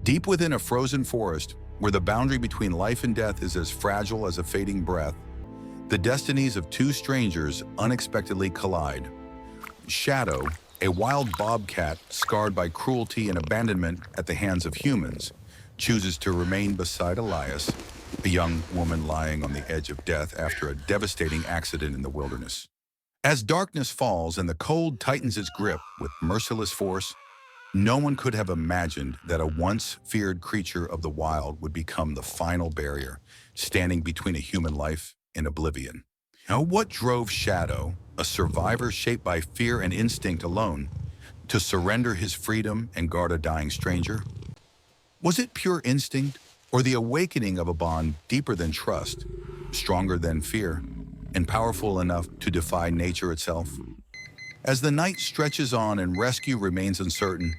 Deep within a frozen forest, where the boundary between life and death is as fragile as a fading breath, the destinies of two strangers unexpectedly collide. Shadow, a wild bobcat scarred by cruelty and abandonment at the hands of humans, chooses to remain beside Elias, a young woman lying on the edge of death after a devastating accident in the wilderness. As darkness falls and the cold tightens its grip with merciless force, no one could have imagined that a once feared creature of the wild would become the final barrier, standing between a human life and oblivion. Now, what drove Shadow, a survivor shaped by fear and instinct alone, to surrender his freedom and guard a dying stranger? Was it pure instinct, or the awakening of a bond deeper than trust, stronger than fear, and powerful enough to defy nature itself? As the night stretches on and rescue remains uncertain,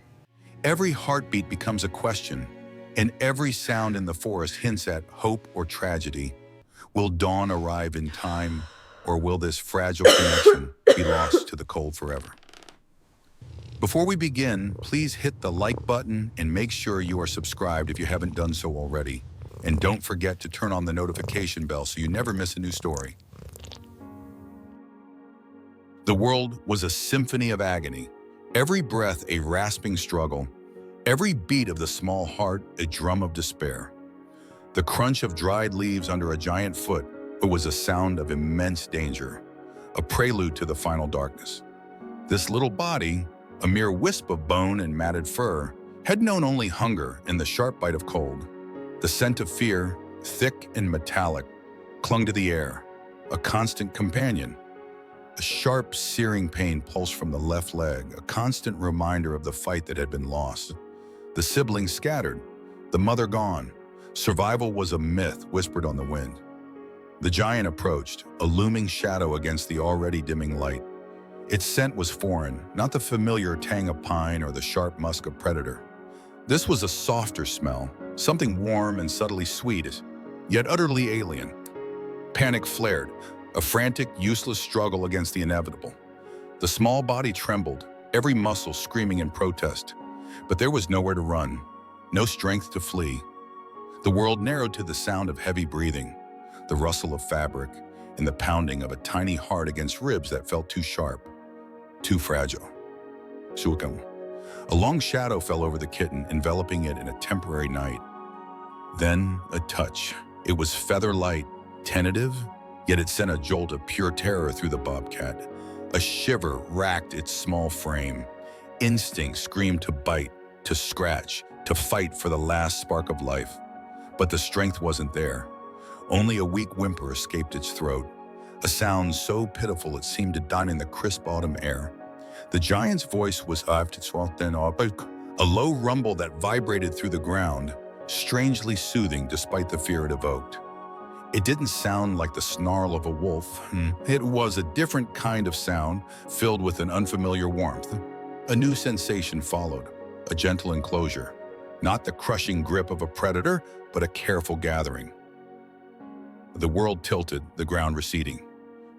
every heartbeat becomes a question, and every sound in the forest hints at hope or tragedy. Will dawn arrive in time, or will this fragile connection be lost to the cold forever? Before we begin, please hit the like button and make sure you are subscribed if you haven't done so already. And don't forget to turn on the notification bell so you never miss a new story. The world was a symphony of agony, every breath a rasping struggle, every beat of the small heart a drum of despair. The crunch of dried leaves under a giant foot was a sound of immense danger, a prelude to the final darkness. This little body, a mere wisp of bone and matted fur, had known only hunger and the sharp bite of cold. The scent of fear, thick and metallic, clung to the air, a constant companion. A sharp, searing pain pulsed from the left leg, a constant reminder of the fight that had been lost. The siblings scattered, the mother gone. Survival was a myth whispered on the wind. The giant approached, a looming shadow against the already dimming light. Its scent was foreign, not the familiar tang of pine or the sharp musk of predator. This was a softer smell, something warm and subtly sweet, yet utterly alien. Panic flared, a frantic, useless struggle against the inevitable. The small body trembled, every muscle screaming in protest. But there was nowhere to run, no strength to flee. The world narrowed to the sound of heavy breathing, the rustle of fabric, and the pounding of a tiny heart against ribs that felt too sharp, too fragile. A long shadow fell over the kitten, enveloping it in a temporary night. Then a touch. It was feather-light, tentative, yet it sent a jolt of pure terror through the bobcat. A shiver racked its small frame. Instinct screamed to bite, to scratch, to fight for the last spark of life. But the strength wasn't there. Only a weak whimper escaped its throat, a sound so pitiful it seemed to die in the crisp autumn air. The giant's voice was a low rumble that vibrated through the ground, strangely soothing despite the fear it evoked. It didn't sound like the snarl of a wolf. It was a different kind of sound, filled with an unfamiliar warmth. A new sensation followed, a gentle enclosure. Not the crushing grip of a predator, but a careful gathering. The world tilted, the ground receding.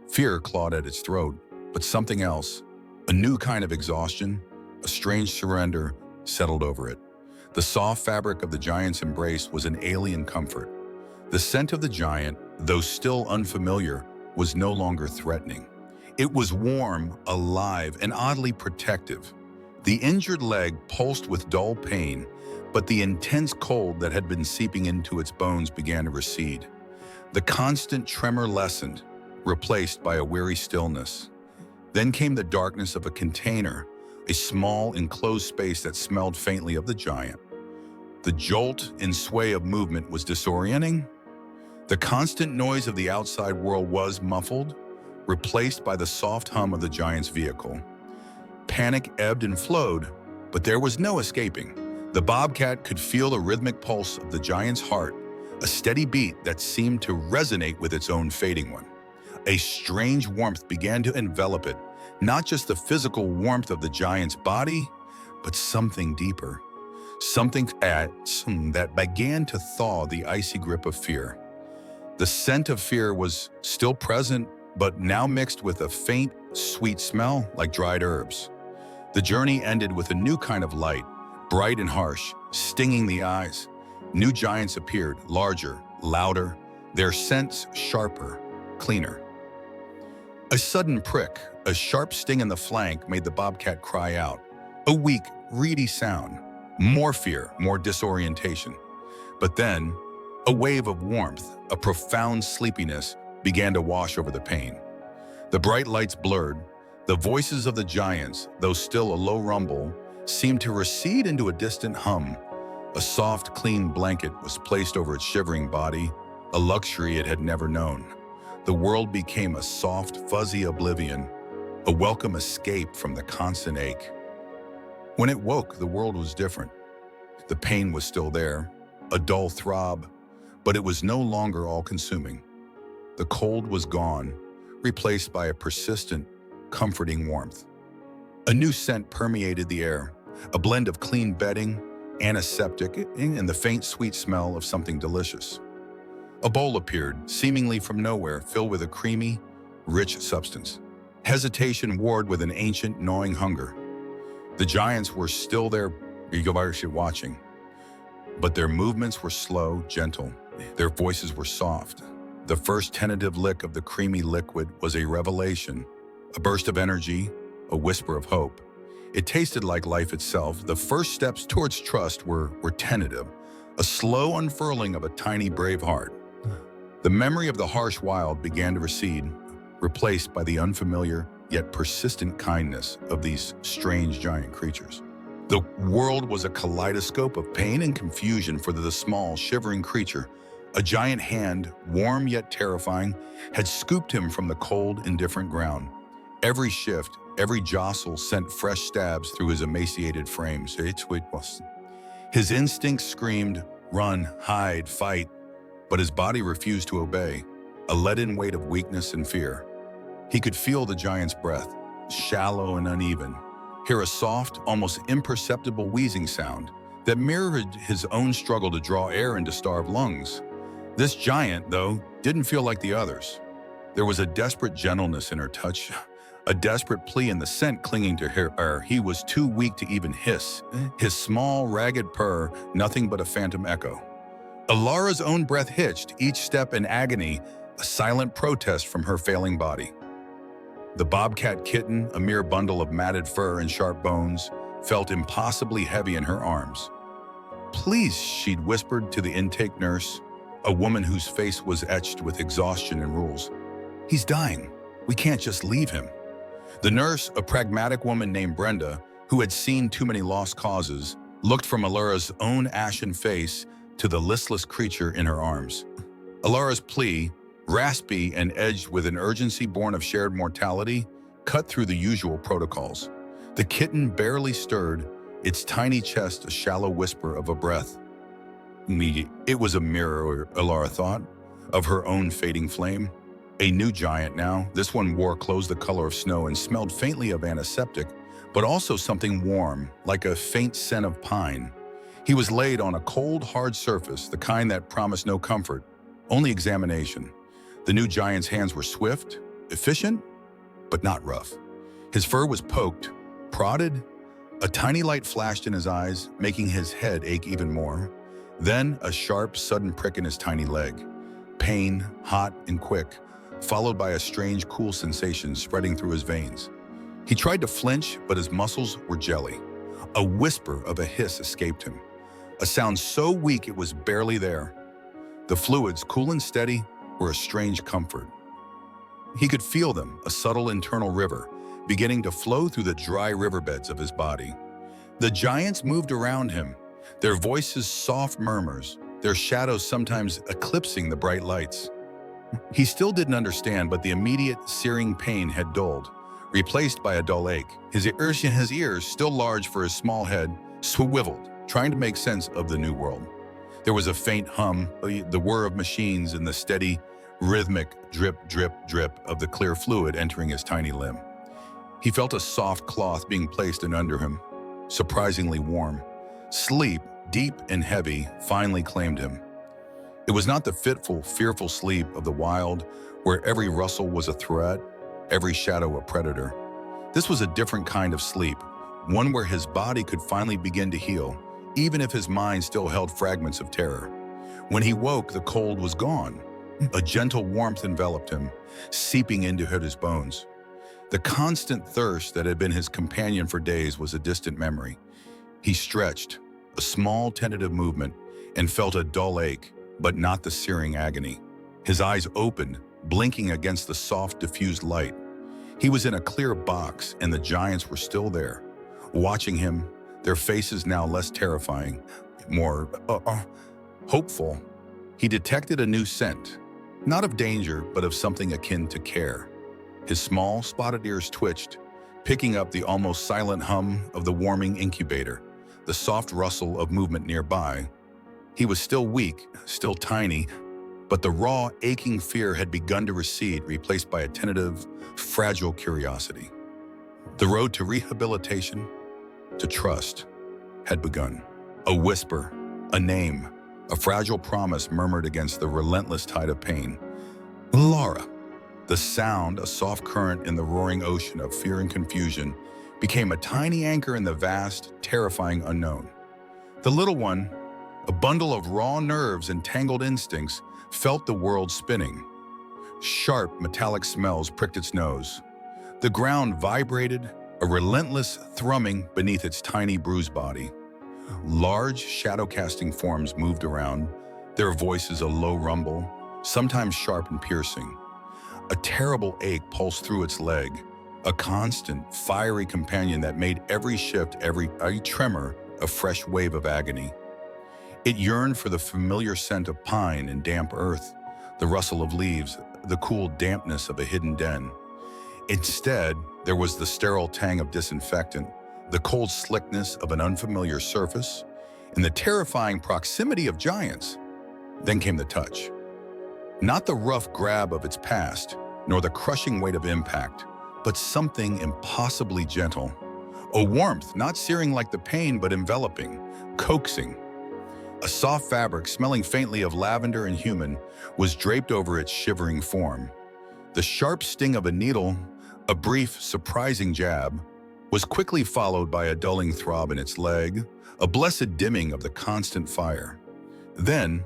Fear clawed at its throat, but something else, a new kind of exhaustion, a strange surrender, settled over it. The soft fabric of the giant's embrace was an alien comfort. The scent of the giant, though still unfamiliar, was no longer threatening. It was warm, alive, and oddly protective. The injured leg pulsed with dull pain, but the intense cold that had been seeping into its bones began to recede. The constant tremor lessened, replaced by a weary stillness. Then came the darkness of a container, a small enclosed space that smelled faintly of the giant. The jolt and sway of movement was disorienting. The constant noise of the outside world was muffled, replaced by the soft hum of the giant's vehicle. Panic ebbed and flowed, but there was no escaping. The bobcat could feel the rhythmic pulse of the giant's heart, a steady beat that seemed to resonate with its own fading one. A strange warmth began to envelop it, not just the physical warmth of the giant's body, but something deeper, something that began to thaw the icy grip of fear. The scent of fear was still present, but now mixed with a faint, sweet smell like dried herbs. The journey ended with a new kind of light, bright and harsh, stinging the eyes. New giants appeared, larger, louder, their scents sharper, cleaner. A sudden prick, a sharp sting in the flank made the bobcat cry out. A weak, reedy sound. More fear, more disorientation. But then, a wave of warmth, a profound sleepiness began to wash over the pain. The bright lights blurred. The voices of the giants, though still a low rumble, seemed to recede into a distant hum. A soft, clean blanket was placed over its shivering body, a luxury it had never known. The world became a soft, fuzzy oblivion, a welcome escape from the constant ache. When it woke, the world was different. The pain was still there, a dull throb, but it was no longer all-consuming. The cold was gone, replaced by a persistent, comforting warmth. A new scent permeated the air, a blend of clean bedding, antiseptic, and the faint sweet smell of something delicious. A bowl appeared, seemingly from nowhere, filled with a creamy, rich substance. Hesitation warred with an ancient, gnawing hunger. The giants were still there, watching, but their movements were slow, gentle. Their voices were soft. The first tentative lick of the creamy liquid was a revelation, a burst of energy, a whisper of hope. It tasted like life itself. The first steps towards trust were tentative, a slow unfurling of a tiny, brave heart. The memory of the harsh wild began to recede, replaced by the unfamiliar yet persistent kindness of these strange giant creatures. The world was a kaleidoscope of pain and confusion for the small, shivering creature. A giant hand, warm yet terrifying, had scooped him from the cold, indifferent ground. Every shift, every jostle sent fresh stabs through his emaciated frame. His instincts screamed, run, hide, fight, but his body refused to obey, a leaden weight of weakness and fear. He could feel the giant's breath, shallow and uneven, hear a soft, almost imperceptible wheezing sound that mirrored his own struggle to draw air into starved lungs. This giant, though, didn't feel like the others. There was a desperate gentleness in her touch, a desperate plea in the scent clinging to her. He was too weak to even hiss. His small, ragged purr, nothing but a phantom echo. Alara's own breath hitched, each step in agony, a silent protest from her failing body. The bobcat kitten, a mere bundle of matted fur and sharp bones, felt impossibly heavy in her arms. Please, she'd whispered to the intake nurse, a woman whose face was etched with exhaustion and rules. He's dying. We can't just leave him. The nurse, a pragmatic woman named Brenda, who had seen too many lost causes, looked from Alara's own ashen face to the listless creature in her arms. Alara's plea, raspy and edged with an urgency born of shared mortality, cut through the usual protocols. The kitten barely stirred, its tiny chest a shallow whisper of a breath. It was a mirror, Alara thought, of her own fading flame. A new giant now. This one wore clothes the color of snow and smelled faintly of antiseptic, but also something warm, like a faint scent of pine. He was laid on a cold, hard surface, the kind that promised no comfort, only examination. The new giant's hands were swift, efficient, but not rough. His fur was poked, prodded. A tiny light flashed in his eyes, making his head ache even more. Then a sharp, sudden prick in his tiny leg. Pain, hot and quick, followed by a strange, cool sensation spreading through his veins. He tried to flinch, but his muscles were jelly. A whisper of a hiss escaped him, a sound so weak it was barely there. The fluids, cool and steady, were a strange comfort. He could feel them, a subtle internal river, beginning to flow through the dry riverbeds of his body. The giants moved around him, their voices soft murmurs, their shadows sometimes eclipsing the bright lights. He still didn't understand, but the immediate, searing pain had dulled, replaced by a dull ache. His ears, still large for his small head, swiveled, trying to make sense of the new world. There was a faint hum, the whir of machines, and the steady, rhythmic drip, drip, drip of the clear fluid entering his tiny limb. He felt a soft cloth being placed in under him, surprisingly warm. Sleep, deep and heavy, finally claimed him. It was not the fitful, fearful sleep of the wild, where every rustle was a threat, every shadow a predator. This was a different kind of sleep, one where his body could finally begin to heal, even if his mind still held fragments of terror. When he woke, the cold was gone. A gentle warmth enveloped him, seeping into his bones. The constant thirst that had been his companion for days was a distant memory. He stretched, a small tentative movement, and felt a dull ache, but not the searing agony. His eyes opened, blinking against the soft, diffused light. He was in a clear box, and the giants were still there, watching him, their faces now less terrifying, more hopeful. He detected a new scent, not of danger, but of something akin to care. His small, spotted ears twitched, picking up the almost silent hum of the warming incubator, the soft rustle of movement nearby. He was still weak, still tiny, but the raw, aching fear had begun to recede, replaced by a tentative, fragile curiosity. The road to rehabilitation, to trust, had begun. A whisper, a name, a fragile promise murmured against the relentless tide of pain. Laura. The sound, a soft current in the roaring ocean of fear and confusion, became a tiny anchor in the vast, terrifying unknown. The little one, a bundle of raw nerves and tangled instincts, felt the world spinning. Sharp, metallic smells pricked its nose. The ground vibrated, a relentless thrumming beneath its tiny bruised body. Large, shadow-casting forms moved around, their voices a low rumble, sometimes sharp and piercing. A terrible ache pulsed through its leg, a constant, fiery companion that made every shift, every tremor, a fresh wave of agony. It yearned for the familiar scent of pine and damp earth, the rustle of leaves, the cool dampness of a hidden den. Instead, there was the sterile tang of disinfectant, the cold slickness of an unfamiliar surface, and the terrifying proximity of giants. Then came the touch. Not the rough grab of its past, nor the crushing weight of impact, but something impossibly gentle. A warmth, not searing like the pain, but enveloping, coaxing. A soft fabric, smelling faintly of lavender and human, was draped over its shivering form. The sharp sting of a needle, a brief, surprising jab, was quickly followed by a dulling throb in its leg, a blessed dimming of the constant fire. Then,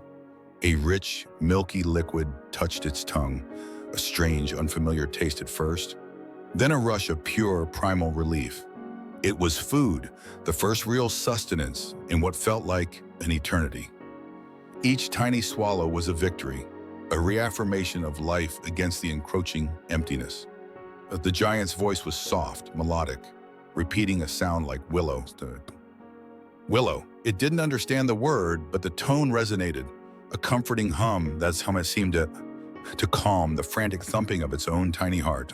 a rich, milky liquid touched its tongue, a strange, unfamiliar taste at first, then a rush of pure, primal relief. It was food, the first real sustenance in what felt like an eternity. Each tiny swallow was a victory, a reaffirmation of life against the encroaching emptiness. The giant's voice was soft, melodic, repeating a sound like willow. Willow. It didn't understand the word, but the tone resonated, a comforting hum. That's how it seemed to calm the frantic thumping of its own tiny heart.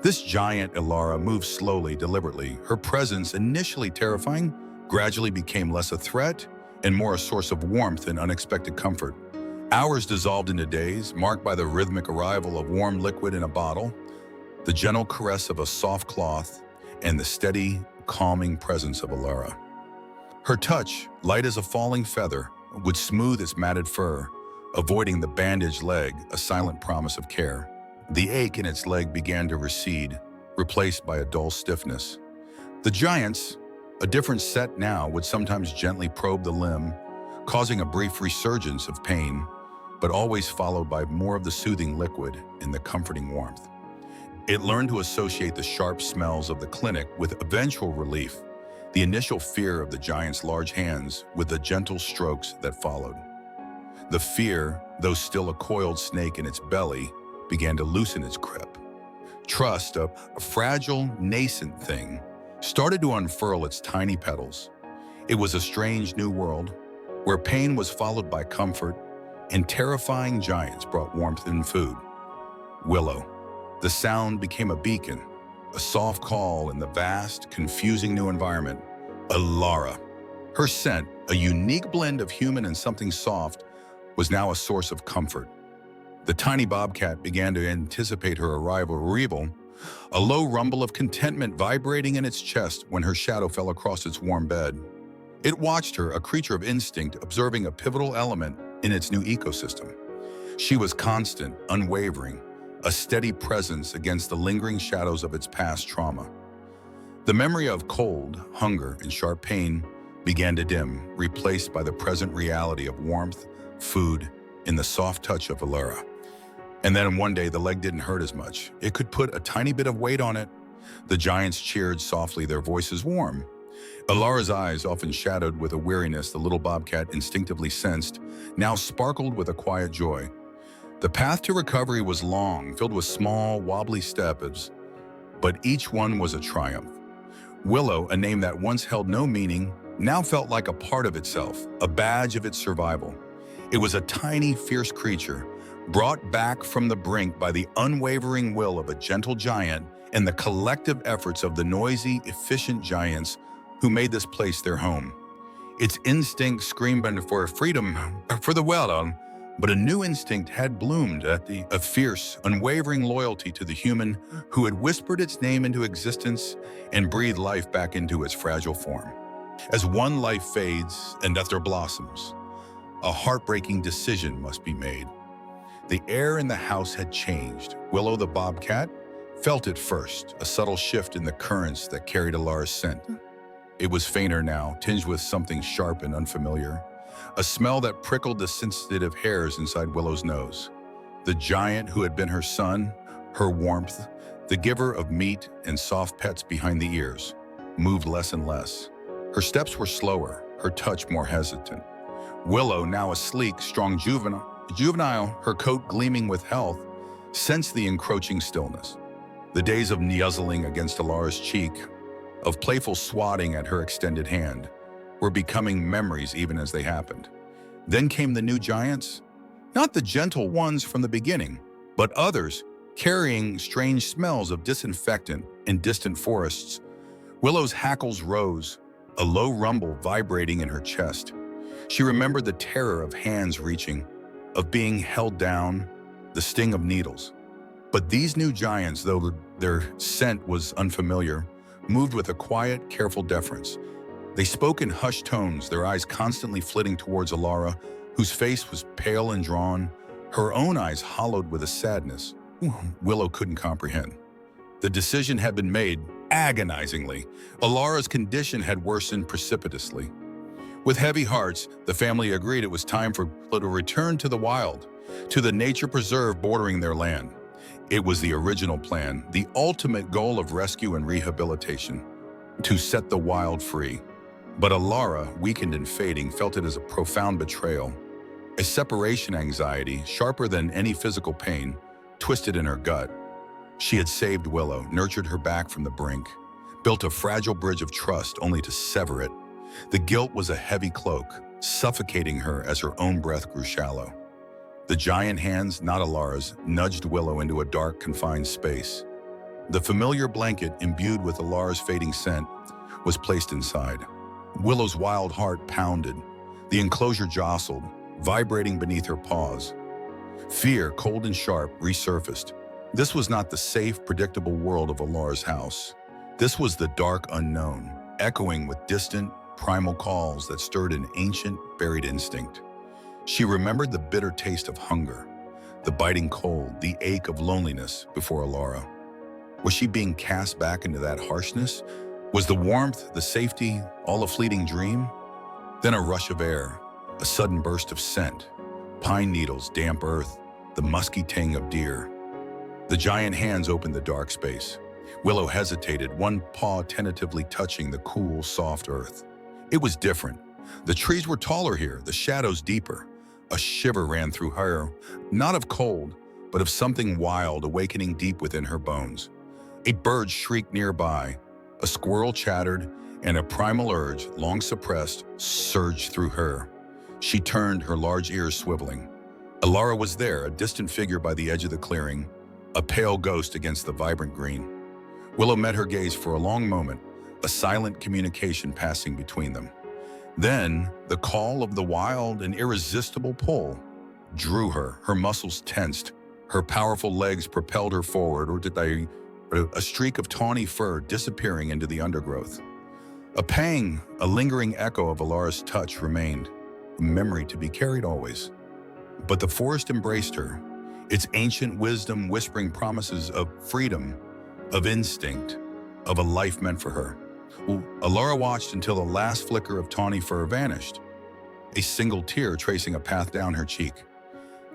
This giant Ilara moved slowly, deliberately. Her presence, initially terrifying, gradually became less a threat and more a source of warmth and unexpected comfort. Hours dissolved into days, marked by the rhythmic arrival of warm liquid in a bottle, the gentle caress of a soft cloth, and the steady, calming presence of Ilara. Her touch, light as a falling feather, would smooth its matted fur, avoiding the bandaged leg, a silent promise of care. The ache in its leg began to recede, replaced by a dull stiffness. The giants, a different set now, would sometimes gently probe the limb, causing a brief resurgence of pain, but always followed by more of the soothing liquid and the comforting warmth. It learned to associate the sharp smells of the clinic with eventual relief, the initial fear of the giant's large hands with the gentle strokes that followed. The fear, though still a coiled snake in its belly, began to loosen its grip. Trust, a fragile, nascent thing, started to unfurl its tiny petals. It was a strange new world, where pain was followed by comfort, and terrifying giants brought warmth and food. Willow. The sound became a beacon, a soft call in the vast, confusing new environment. Ilara. Her scent, a unique blend of human and something soft, was now a source of comfort. The tiny bobcat began to anticipate her arrival, a low rumble of contentment vibrating in its chest when her shadow fell across its warm bed. It watched her, a creature of instinct, observing a pivotal element in its new ecosystem. She was constant, unwavering, a steady presence against the lingering shadows of its past trauma. The memory of cold, hunger, and sharp pain began to dim, replaced by the present reality of warmth, food, and the soft touch of Alara. And then one day the leg didn't hurt as much. It could put a tiny bit of weight on it. The giants cheered softly, their voices warm. Alara's eyes, often shadowed with a weariness the little bobcat instinctively sensed, now sparkled with a quiet joy. The path to recovery was long, filled with small, wobbly steps, but each one was a triumph. Willow, a name that once held no meaning, now felt like a part of itself, a badge of its survival. It was a tiny, fierce creature, brought back from the brink by the unwavering will of a gentle giant and the collective efforts of the noisy, efficient giants who made this place their home. Its instinct screamed for freedom, for the well, but a new instinct had bloomed a fierce, unwavering loyalty to the human who had whispered its name into existence and breathed life back into its fragile form. As one life fades and another blossoms, a heartbreaking decision must be made. The air in the house had changed. Willow the bobcat felt it first, a subtle shift in the currents that carried Alara's scent. It was fainter now, tinged with something sharp and unfamiliar, a smell that prickled the sensitive hairs inside Willow's nose. The giant who had been her son, her warmth, the giver of meat and soft pets behind the ears, moved less and less. Her steps were slower, her touch more hesitant. Willow, now a sleek, strong juvenile, her coat gleaming with health, sensed the encroaching stillness. The days of nuzzling against Alara's cheek, of playful swatting at her extended hand, were becoming memories even as they happened. Then came the new giants, not the gentle ones from the beginning, but others carrying strange smells of disinfectant in distant forests. Willow's hackles rose, a low rumble vibrating in her chest. She remembered the terror of hands reaching, of being held down, the sting of needles. But these new giants, though their scent was unfamiliar, moved with a quiet, careful deference. They spoke in hushed tones, their eyes constantly flitting towards Alara, whose face was pale and drawn, her own eyes hollowed with a sadness Willow couldn't comprehend. The decision had been made agonizingly. Alara's condition had worsened precipitously. With heavy hearts, the family agreed it was time for Willow to return to the wild, to the nature preserve bordering their land. It was the original plan, the ultimate goal of rescue and rehabilitation, to set the wild free. But Alara, weakened and fading, felt it as a profound betrayal. A separation anxiety, sharper than any physical pain, twisted in her gut. She had saved Willow, nurtured her back from the brink, built a fragile bridge of trust only to sever it. The guilt was a heavy cloak, suffocating her as her own breath grew shallow. The giant hands, not Alara's, nudged Willow into a dark, confined space. The familiar blanket, imbued with Alara's fading scent, was placed inside. Willow's wild heart pounded. The enclosure jostled, vibrating beneath her paws. Fear, cold and sharp, resurfaced. This was not the safe, predictable world of Alara's house. This was the dark unknown, echoing with distant, primal calls that stirred an ancient, buried instinct. She remembered the bitter taste of hunger, the biting cold, the ache of loneliness before Alara. Was she being cast back into that harshness? Was the warmth, the safety, all a fleeting dream? Then a rush of air, a sudden burst of scent, pine needles, damp earth, the musky tang of deer. The giant hands opened the dark space. Willow hesitated, one paw tentatively touching the cool, soft earth. It was different. The trees were taller here, the shadows deeper. A shiver ran through her, not of cold, but of something wild awakening deep within her bones. A bird shrieked nearby, a squirrel chattered, and a primal urge, long suppressed, surged through her. She turned, her large ears swiveling. Alara was there, a distant figure by the edge of the clearing, a pale ghost against the vibrant green. Willow met her gaze for a long moment, a silent communication passing between them. Then, the call of the wild and irresistible pull drew her, her muscles tensed, her powerful legs propelled her forward, or did a streak of tawny fur disappearing into the undergrowth. A pang, a lingering echo of Alara's touch remained, a memory to be carried always. But the forest embraced her, its ancient wisdom whispering promises of freedom, of instinct. of a life meant for her. Well, Alara watched until the last flicker of tawny fur vanished, a single tear tracing a path down her cheek.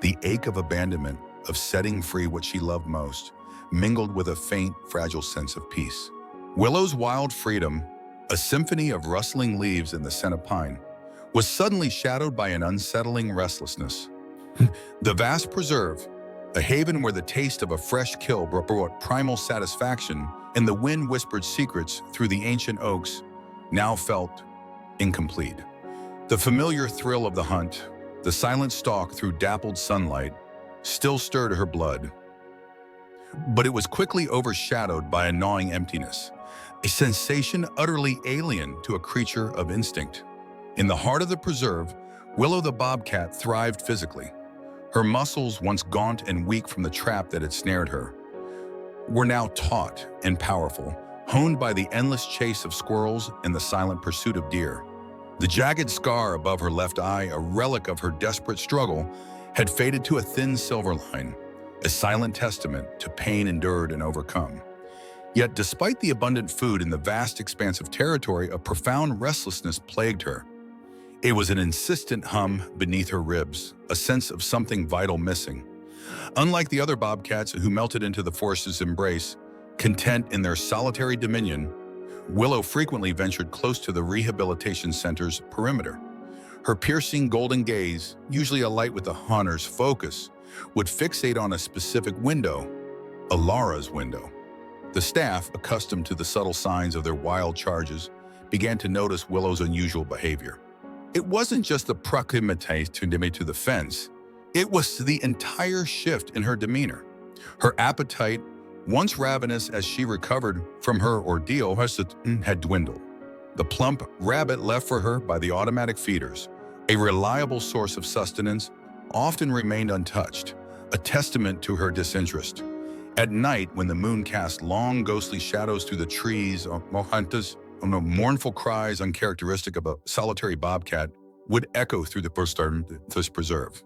The ache of abandonment, of setting free what she loved most, mingled with a faint, fragile sense of peace. Willow's wild freedom, a symphony of rustling leaves in the scent of pine, was suddenly shadowed by an unsettling restlessness. The vast preserve, a haven where the taste of a fresh kill brought primal satisfaction and the wind whispered secrets through the ancient oaks, now felt incomplete. The familiar thrill of the hunt, the silent stalk through dappled sunlight, still stirred her blood. But it was quickly overshadowed by a gnawing emptiness, a sensation utterly alien to a creature of instinct. In the heart of the preserve, Willow the bobcat thrived physically. Her muscles, once gaunt and weak from the trap that had snared her, were now taut and powerful, honed by the endless chase of squirrels and the silent pursuit of deer. The jagged scar above her left eye, a relic of her desperate struggle, had faded to a thin silver line, a silent testament to pain endured and overcome. Yet despite the abundant food and the vast expanse of territory, a profound restlessness plagued her. It was an insistent hum beneath her ribs, a sense of something vital missing. Unlike the other bobcats who melted into the forest's embrace, content in their solitary dominion, Willow frequently ventured close to the rehabilitation center's perimeter. Her piercing golden gaze, usually alight with the hunter's focus, would fixate on a specific window, Alara's window. The staff, accustomed to the subtle signs of their wild charges, began to notice Willow's unusual behavior. It wasn't just the proximity to the fence, it was the entire shift in her demeanor. Her appetite, once ravenous as she recovered from her ordeal, had dwindled. The plump rabbit left for her by the automatic feeders, a reliable source of sustenance, often remained untouched, a testament to her disinterest. At night, when the moon cast long, ghostly shadows through the trees, mournful cries uncharacteristic of a solitary bobcat would echo through the preserve.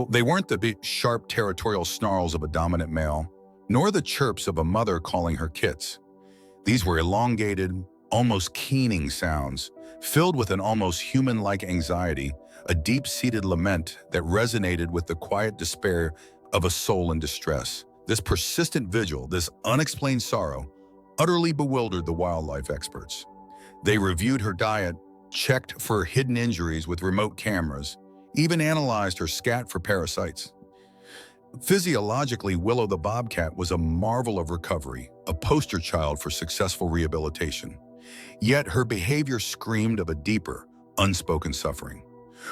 They weren't the big, sharp territorial snarls of a dominant male, nor the chirps of a mother calling her kits. These were elongated, almost keening sounds, filled with an almost human-like anxiety, a deep-seated lament that resonated with the quiet despair of a soul in distress. This persistent vigil, this unexplained sorrow, utterly bewildered the wildlife experts. They reviewed her diet, checked for hidden injuries with remote cameras, even analyzed her scat for parasites. Physiologically, Willow the bobcat was a marvel of recovery, a poster child for successful rehabilitation. Yet her behavior screamed of a deeper, unspoken suffering.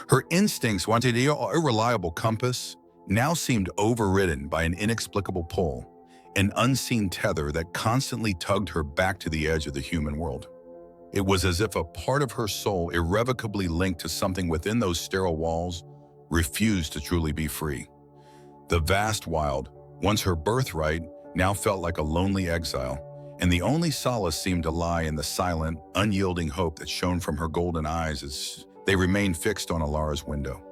Her instincts, wanted an irreliable compass, now seemed overridden by an inexplicable pull, an unseen tether that constantly tugged her back to the edge of the human world. It was as if a part of her soul, irrevocably linked to something within those sterile walls, refused to truly be free. The vast wild, once her birthright, now felt like a lonely exile, and the only solace seemed to lie in the silent, unyielding hope that shone from her golden eyes as they remained fixed on Alara's window.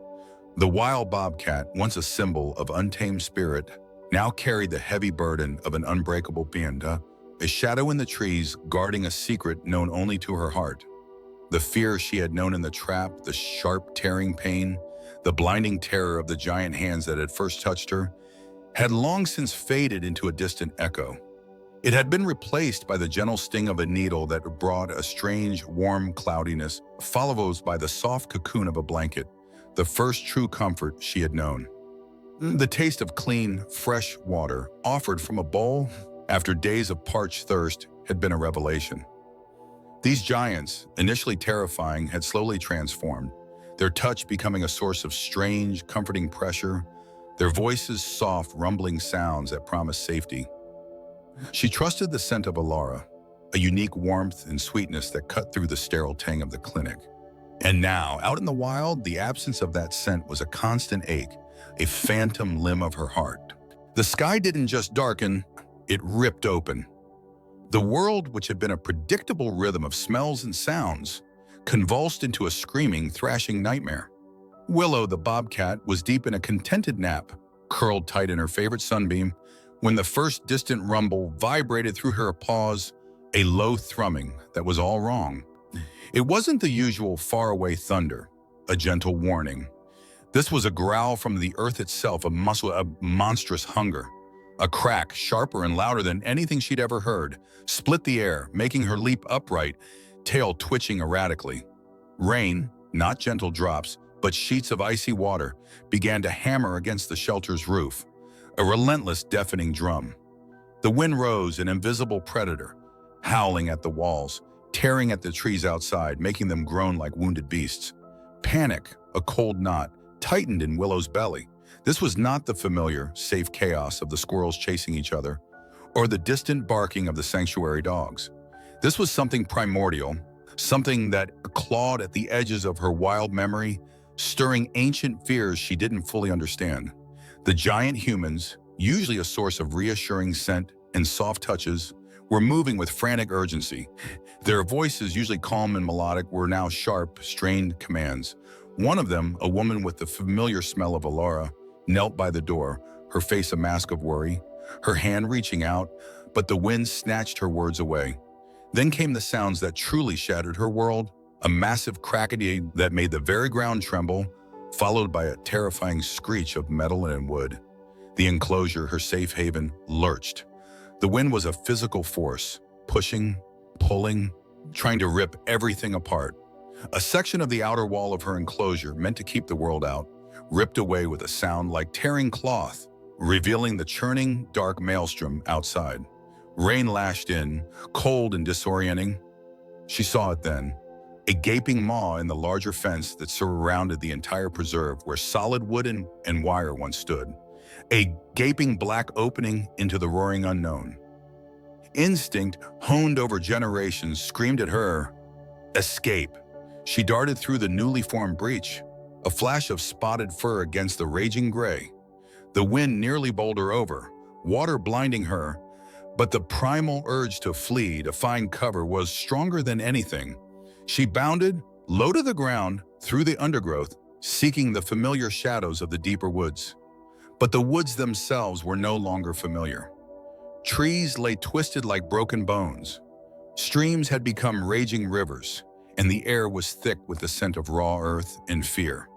The wild bobcat, once a symbol of untamed spirit, now carried the heavy burden of an unbreakable panda, a shadow in the trees guarding a secret known only to her heart. The fear she had known in the trap, the sharp tearing pain, the blinding terror of the giant hands that had first touched her, had long since faded into a distant echo. It had been replaced by the gentle sting of a needle that brought a strange, warm cloudiness, followed by the soft cocoon of a blanket, the first true comfort she had known. The taste of clean, fresh water offered from a bowl after days of parched thirst had been a revelation. These giants, initially terrifying, had slowly transformed, their touch becoming a source of strange, comforting pressure, their voices soft, rumbling sounds that promised safety. She trusted the scent of Alara, a unique warmth and sweetness that cut through the sterile tang of the clinic. And now, out in the wild, the absence of that scent was a constant ache, a phantom limb of her heart. The sky didn't just darken, it ripped open. The world, which had been a predictable rhythm of smells and sounds, convulsed into a screaming, thrashing nightmare. Willow, the bobcat, was deep in a contented nap, curled tight in her favorite sunbeam, when the first distant rumble vibrated through her paws, a low thrumming that was all wrong. It wasn't the usual faraway thunder, a gentle warning. This was a growl from the earth itself, a monstrous hunger. A crack, sharper and louder than anything she'd ever heard, split the air, making her leap upright, tail twitching erratically. Rain, not gentle drops, but sheets of icy water, began to hammer against the shelter's roof, a relentless, deafening drum. The wind rose, an invisible predator, howling at the walls, tearing at the trees outside, making them groan like wounded beasts. Panic, a cold knot, tightened in Willow's belly. This was not the familiar, safe chaos of the squirrels chasing each other, or the distant barking of the sanctuary dogs. This was something primordial, something that clawed at the edges of her wild memory, stirring ancient fears she didn't fully understand. The giant humans, usually a source of reassuring scent and soft touches, were moving with frantic urgency. Their voices, usually calm and melodic, were now sharp, strained commands. One of them, a woman with the familiar smell of Alara, knelt by the door, her face a mask of worry, her hand reaching out, but the wind snatched her words away. Then came the sounds that truly shattered her world, a massive crackety that made the very ground tremble, followed by a terrifying screech of metal and wood. The enclosure, her safe haven, lurched. The wind was a physical force, pushing, pulling, trying to rip everything apart. A section of the outer wall of her enclosure, meant to keep the world out, ripped away with a sound like tearing cloth, revealing the churning, dark maelstrom outside. Rain lashed in, cold and disorienting. She saw it then, a gaping maw in the larger fence that surrounded the entire preserve where solid wood and wire once stood. A gaping black opening into the roaring unknown. Instinct, honed over generations, screamed at her, "Escape!" She darted through the newly formed breach, a flash of spotted fur against the raging gray. The wind nearly bowled her over, water blinding her, but the primal urge to flee, to find cover, was stronger than anything. She bounded, low to the ground, through the undergrowth, seeking the familiar shadows of the deeper woods. But the woods themselves were no longer familiar. Trees lay twisted like broken bones. Streams had become raging rivers, and the air was thick with the scent of raw earth and fear.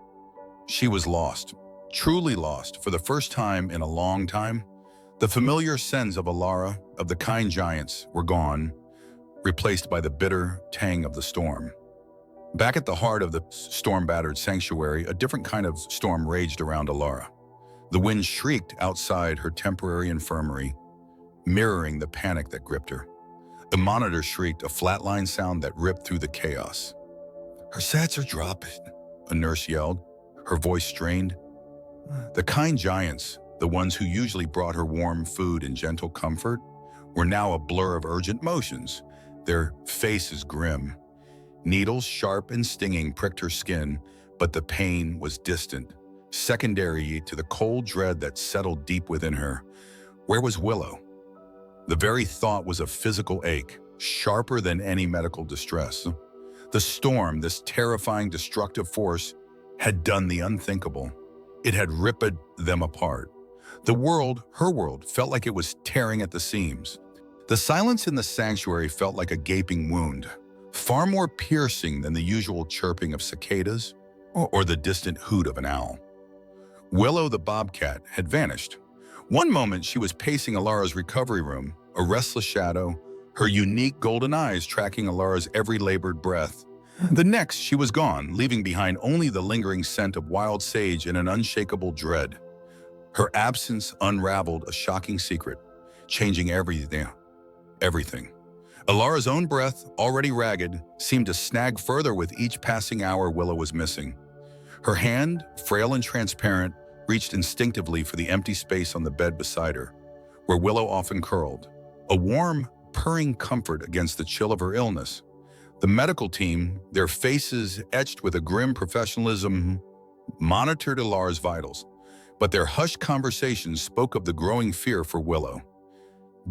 She was lost, truly lost, for the first time in a long time. The familiar scents of Alara, of the kind giants, were gone, replaced by the bitter tang of the storm. Back at the heart of the storm-battered sanctuary, a different kind of storm raged around Alara. The wind shrieked outside her temporary infirmary, mirroring the panic that gripped her. The monitor shrieked, a flatline sound that ripped through the chaos. "Her sats are dropping," a nurse yelled, her voice strained. The kind giants, the ones who usually brought her warm food and gentle comfort, were now a blur of urgent motions, their faces grim. Needles, sharp and stinging, pricked her skin, but the pain was distant, secondary to the cold dread that settled deep within her. Where was Willow? The very thought was a physical ache, sharper than any medical distress. The storm, this terrifying, destructive force, had done the unthinkable. It had ripped them apart. The world, her world, felt like it was tearing at the seams. The silence in the sanctuary felt like a gaping wound, far more piercing than the usual chirping of cicadas or the distant hoot of an owl. Willow the bobcat had vanished. One moment she was pacing Alara's recovery room, a restless shadow, her unique golden eyes tracking Alara's every labored breath. The next, she was gone, leaving behind only the lingering scent of wild sage and an unshakable dread. Her absence unraveled a shocking secret, changing everything. Alara's own breath, already ragged, seemed to snag further with each passing hour Willow was missing. Her hand, frail and transparent, reached instinctively for the empty space on the bed beside her, where Willow often curled, a warm, purring comfort against the chill of her illness. The medical team, their faces etched with a grim professionalism, monitored Alara's vitals, but their hushed conversations spoke of the growing fear for Willow.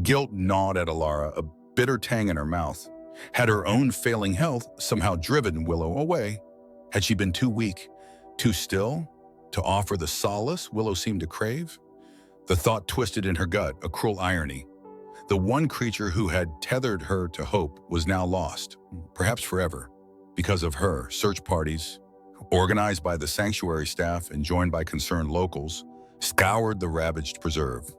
Guilt gnawed at Alara, a bitter tang in her mouth. Had her own failing health somehow driven Willow away? Had she been too weak, too still, to offer the solace Willow seemed to crave? The thought twisted in her gut, a cruel irony. The one creature who had tethered her to hope was now lost, perhaps forever. Because of her, search parties, organized by the sanctuary staff and joined by concerned locals, scoured the ravaged preserve.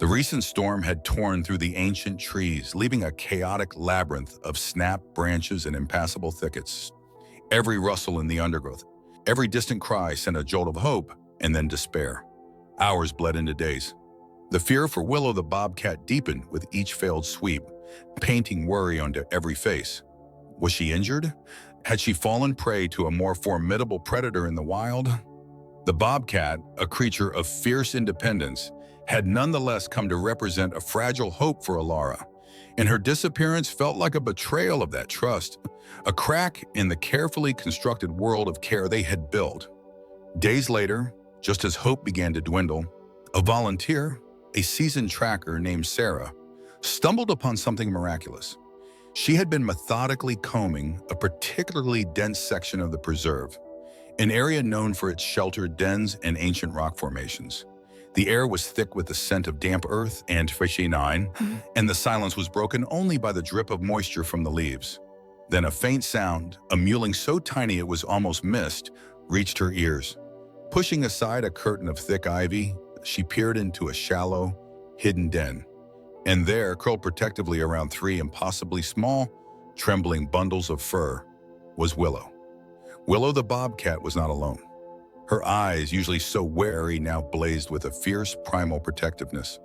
The recent storm had torn through the ancient trees, leaving a chaotic labyrinth of snapped branches and impassable thickets. Every rustle in the undergrowth, every distant cry sent a jolt of hope and then despair. Hours bled into days. The fear for Willow the bobcat deepened with each failed sweep, painting worry onto every face. Was she injured? Had she fallen prey to a more formidable predator in the wild? The bobcat, a creature of fierce independence, had nonetheless come to represent a fragile hope for Alara, and her disappearance felt like a betrayal of that trust, a crack in the carefully constructed world of care they had built. Days later, just as hope began to dwindle, a volunteer, a seasoned tracker named Sarah, stumbled upon something miraculous. She had been methodically combing a particularly dense section of the preserve, an area known for its sheltered dens and ancient rock formations. The air was thick with the scent of damp earth and quinine, and the silence was broken only by the drip of moisture from the leaves. Then a faint sound, a mewling so tiny it was almost mist, reached her ears. Pushing aside a curtain of thick ivy, she peered into a shallow, hidden den. And there, curled protectively around three impossibly small, trembling bundles of fur, was Willow. Willow the bobcat was not alone. Her eyes, usually so wary, now blazed with a fierce, primal protectiveness.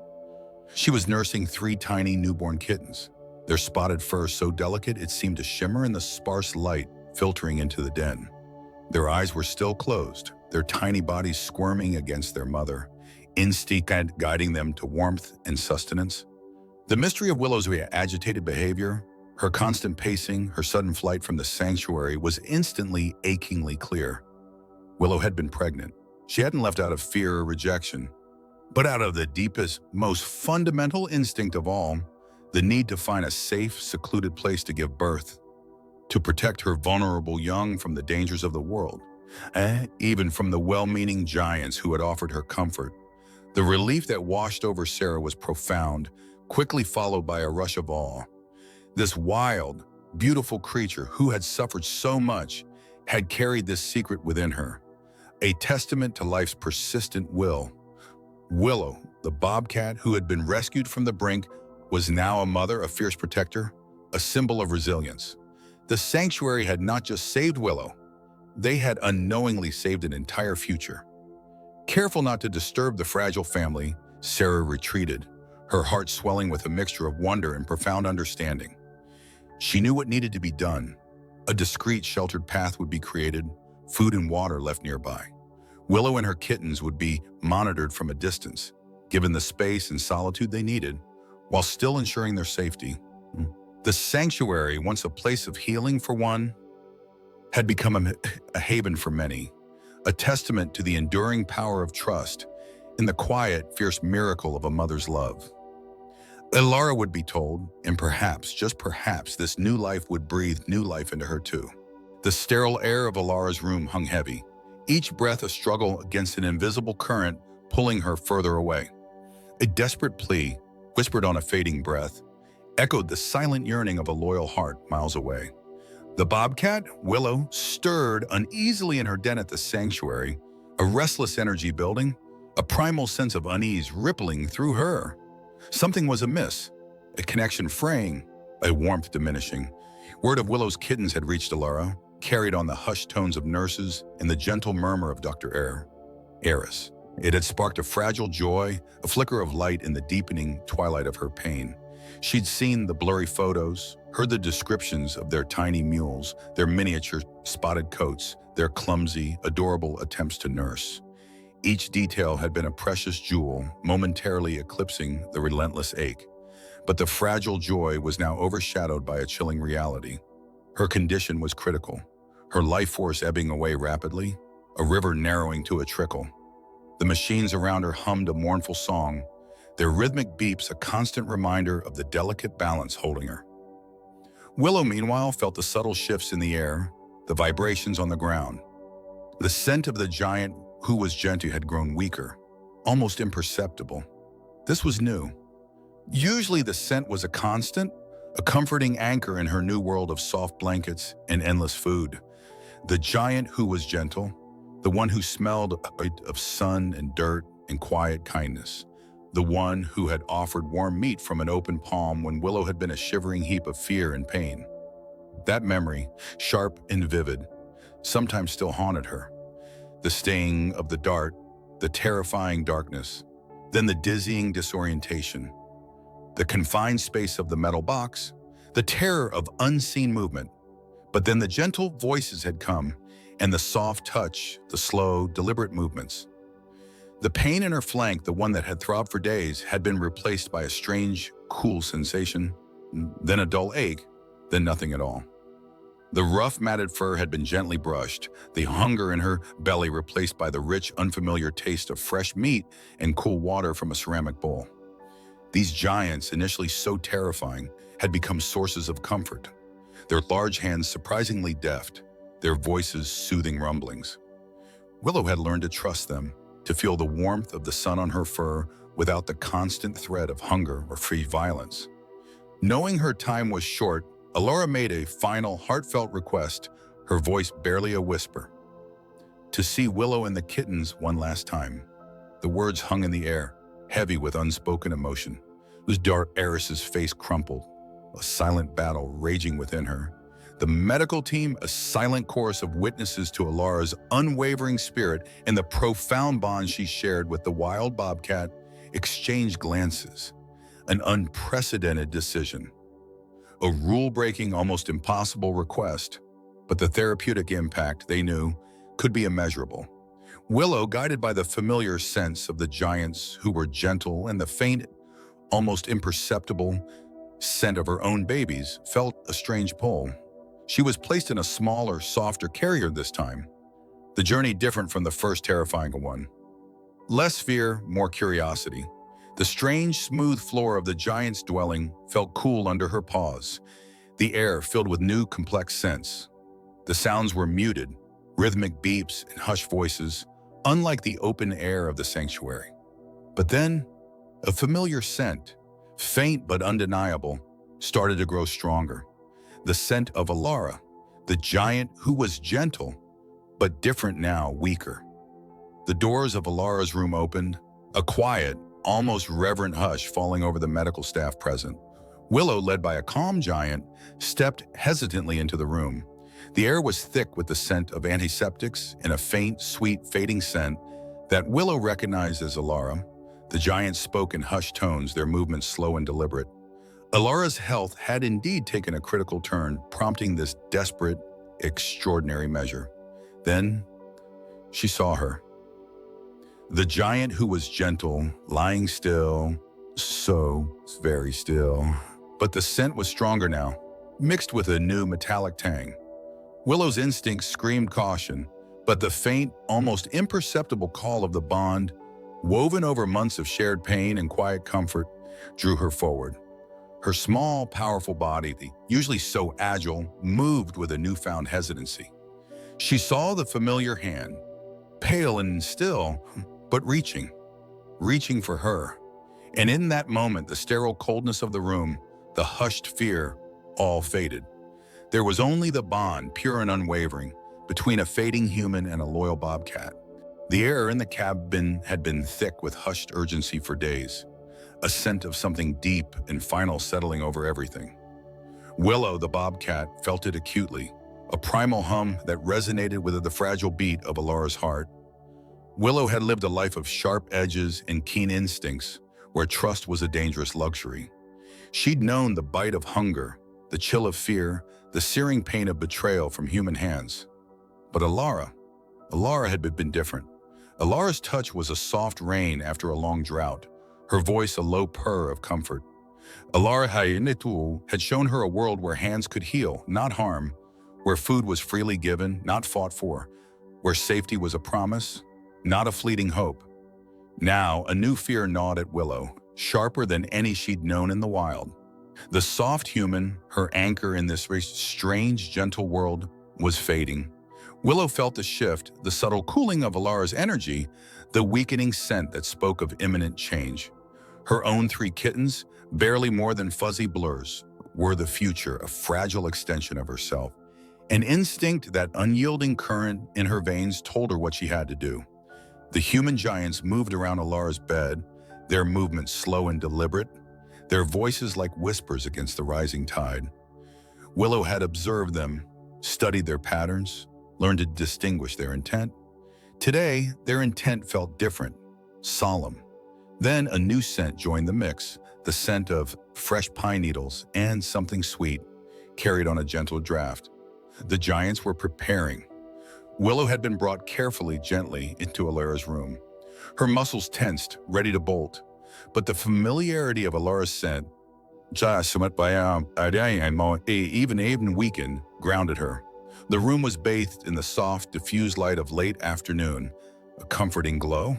She was nursing three tiny newborn kittens, their spotted fur so delicate it seemed to shimmer in the sparse light filtering into the den. Their eyes were still closed, their tiny bodies squirming against their mother, instinct guiding them to warmth and sustenance. The mystery of Willow's agitated behavior, her constant pacing, her sudden flight from the sanctuary was instantly, achingly clear. Willow had been pregnant. She hadn't left out of fear or rejection, but out of the deepest, most fundamental instinct of all, the need to find a safe, secluded place to give birth, to protect her vulnerable young from the dangers of the world, even from the well-meaning giants who had offered her comfort. The relief that washed over Sarah was profound, quickly followed by a rush of awe. This wild, beautiful creature who had suffered so much had carried this secret within her, a testament to life's persistent will. Willow, the bobcat who had been rescued from the brink, was now a mother, a fierce protector, a symbol of resilience. The sanctuary had not just saved Willow, they had unknowingly saved an entire future. Careful not to disturb the fragile family, Sarah retreated, her heart swelling with a mixture of wonder and profound understanding. She knew what needed to be done. A discreet, sheltered path would be created, food and water left nearby. Willow and her kittens would be monitored from a distance, given the space and solitude they needed, while still ensuring their safety. The sanctuary, once a place of healing for one, had become a haven for many, a testament to the enduring power of trust in the quiet, fierce miracle of a mother's love. Alara would be told, and perhaps, just perhaps, this new life would breathe new life into her too. The sterile air of Alara's room hung heavy, each breath a struggle against an invisible current pulling her further away. A desperate plea, whispered on a fading breath, echoed the silent yearning of a loyal heart miles away. The bobcat, Willow, stirred uneasily in her den at the sanctuary, a restless energy building, a primal sense of unease rippling through her. Something was amiss, a connection fraying, a warmth diminishing. Word of Willow's kittens had reached Alara, carried on the hushed tones of nurses and the gentle murmur of Dr. Eris. It had sparked a fragile joy, a flicker of light in the deepening twilight of her pain. She'd seen the blurry photos, heard the descriptions of their tiny mules, their miniature spotted coats, their clumsy, adorable attempts to nurse. Each detail had been a precious jewel, momentarily eclipsing the relentless ache. But the fragile joy was now overshadowed by a chilling reality. Her condition was critical, her life force ebbing away rapidly, a river narrowing to a trickle. The machines around her hummed a mournful song, their rhythmic beeps a constant reminder of the delicate balance holding her. Willow, meanwhile, felt the subtle shifts in the air, the vibrations on the ground. The scent of the giant who was Gentoo had grown weaker, almost imperceptible. This was new. Usually the scent was a constant, a comforting anchor in her new world of soft blankets and endless food. The giant who was gentle, the one who smelled of sun and dirt and quiet kindness, the one who had offered warm meat from an open palm when Willow had been a shivering heap of fear and pain. That memory, sharp and vivid, sometimes still haunted her. The sting of the dart, the terrifying darkness, then the dizzying disorientation, the confined space of the metal box, the terror of unseen movement. But then the gentle voices had come, and the soft touch, the slow, deliberate movements. The pain in her flank, the one that had throbbed for days, had been replaced by a strange, cool sensation, then a dull ache, then nothing at all. The rough, matted fur had been gently brushed, the hunger in her belly replaced by the rich, unfamiliar taste of fresh meat and cool water from a ceramic bowl. These giants, initially so terrifying, had become sources of comfort, their large hands surprisingly deft, their voices soothing rumblings. Willow had learned to trust them, to feel the warmth of the sun on her fur without the constant threat of hunger or free violence. Knowing her time was short, Alara made a final, heartfelt request, her voice barely a whisper. To see Willow and the kittens one last time. The words hung in the air, heavy with unspoken emotion. It was dark. Eris's face crumpled, a silent battle raging within her. The medical team, a silent chorus of witnesses to Alara's unwavering spirit and the profound bond she shared with the wild bobcat, exchanged glances. An unprecedented decision. A rule-breaking, almost impossible request, but the therapeutic impact, they knew, could be immeasurable. Willow, guided by the familiar sense of the giants who were gentle and the faint, almost imperceptible scent of her own babies, felt a strange pull. She was placed in a smaller, softer carrier this time. The journey different from the first terrifying one. Less fear, more curiosity. The strange, smooth floor of the giant's dwelling felt cool under her paws, the air filled with new, complex scents. The sounds were muted, rhythmic beeps and hushed voices, unlike the open air of the sanctuary. But then, a familiar scent, faint but undeniable, started to grow stronger. The scent of Alara, the giant who was gentle, but different now, weaker. The doors of Alara's room opened, a quiet, almost reverent hush falling over the medical staff present. Willow, led by a calm giant, stepped hesitantly into the room. The air was thick with the scent of antiseptics and a faint, sweet, fading scent that Willow recognized as Alara. The giants spoke in hushed tones, their movements slow and deliberate. Alara's health had indeed taken a critical turn, prompting this desperate, extraordinary measure. Then, she saw her. The giant who was gentle, lying still, so very still. But the scent was stronger now, mixed with a new metallic tang. Willow's instincts screamed caution, but the faint, almost imperceptible call of the bond, woven over months of shared pain and quiet comfort, drew her forward. Her small, powerful body, usually so agile, moved with a newfound hesitancy. She saw the familiar hand, pale and still, but reaching for her. And in that moment, the sterile coldness of the room, the hushed fear, all faded. There was only the bond, pure and unwavering, between a fading human and a loyal bobcat. The air in the cabin had been thick with hushed urgency for days, a scent of something deep and final settling over everything. Willow, the bobcat, felt it acutely, a primal hum that resonated with the fragile beat of Alara's heart. Willow had lived a life of sharp edges and keen instincts, where trust was a dangerous luxury. She'd known the bite of hunger, the chill of fear, the searing pain of betrayal from human hands. But Alara had been different. Alara's touch was a soft rain after a long drought, her voice a low purr of comfort. Alara had shown her a world where hands could heal, not harm, where food was freely given, not fought for, where safety was a promise, not a fleeting hope. Now, a new fear gnawed at Willow, sharper than any she'd known in the wild. The soft human, her anchor in this strange, gentle world, was fading. Willow felt the shift, the subtle cooling of Alara's energy, the weakening scent that spoke of imminent change. Her own 3 kittens, barely more than fuzzy blurs, were the future, a fragile extension of herself. An instinct, that unyielding current in her veins, told her what she had to do. The human giants moved around Alara's bed, their movements slow and deliberate, their voices like whispers against the rising tide. Willow had observed them, studied their patterns, learned to distinguish their intent. Today, their intent felt different, solemn. Then a new scent joined the mix, the scent of fresh pine needles and something sweet, carried on a gentle draft. The giants were preparing. Willow had been brought carefully, gently, into Alara's room. Her muscles tensed, ready to bolt. But the familiarity of Alara's scent, even weakened, grounded her. The room was bathed in the soft, diffused light of late afternoon, a comforting glow.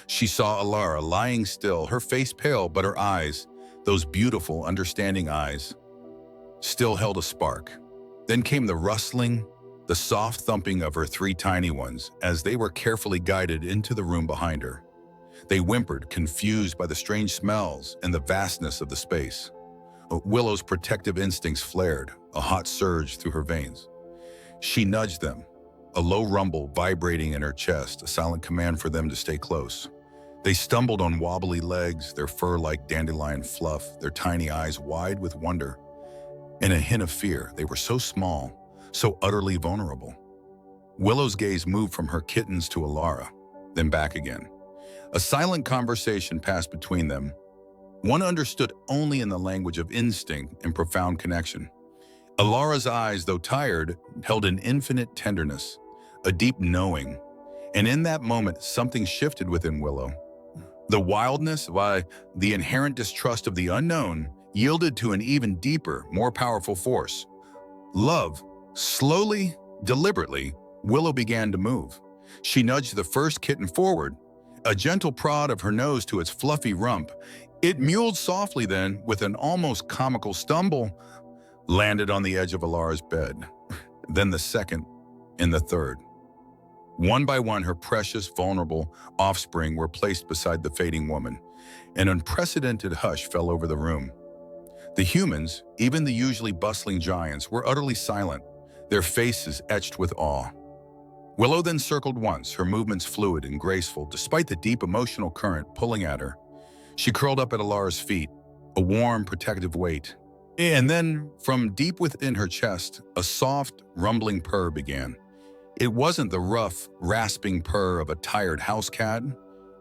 She saw Alara lying still, her face pale, but her eyes, those beautiful, understanding eyes, still held a spark. Then came the rustling, the soft thumping of her 3 tiny ones as they were carefully guided into the room behind her. They whimpered, confused by the strange smells and the vastness of the space. Willow's protective instincts flared, a hot surge through her veins. She nudged them, a low rumble vibrating in her chest, a silent command for them to stay close. They stumbled on wobbly legs, their fur like dandelion fluff, their tiny eyes wide with wonder and a hint of fear. They were so small, so utterly vulnerable. Willow's gaze moved from her kittens to Alara, then back again. A silent conversation passed between them. One understood only in the language of instinct and profound connection. Alara's eyes, though tired, held an infinite tenderness, a deep knowing. And in that moment, something shifted within Willow. The wildness, the inherent distrust of the unknown, yielded to an even deeper, more powerful force. Love. Slowly, deliberately, Willow began to move. She nudged the first kitten forward, a gentle prod of her nose to its fluffy rump. It mewed softly, then, with an almost comical stumble, landed on the edge of Alara's bed. Then the second, and the third. One by one, her precious, vulnerable offspring were placed beside the fading woman. An unprecedented hush fell over the room. The humans, even the usually bustling giants, were utterly silent, their faces etched with awe. Willow then circled once, her movements fluid and graceful, despite the deep emotional current pulling at her. She curled up at Alara's feet, a warm, protective weight. And then, from deep within her chest, a soft, rumbling purr began. It wasn't the rough, rasping purr of a tired house cat.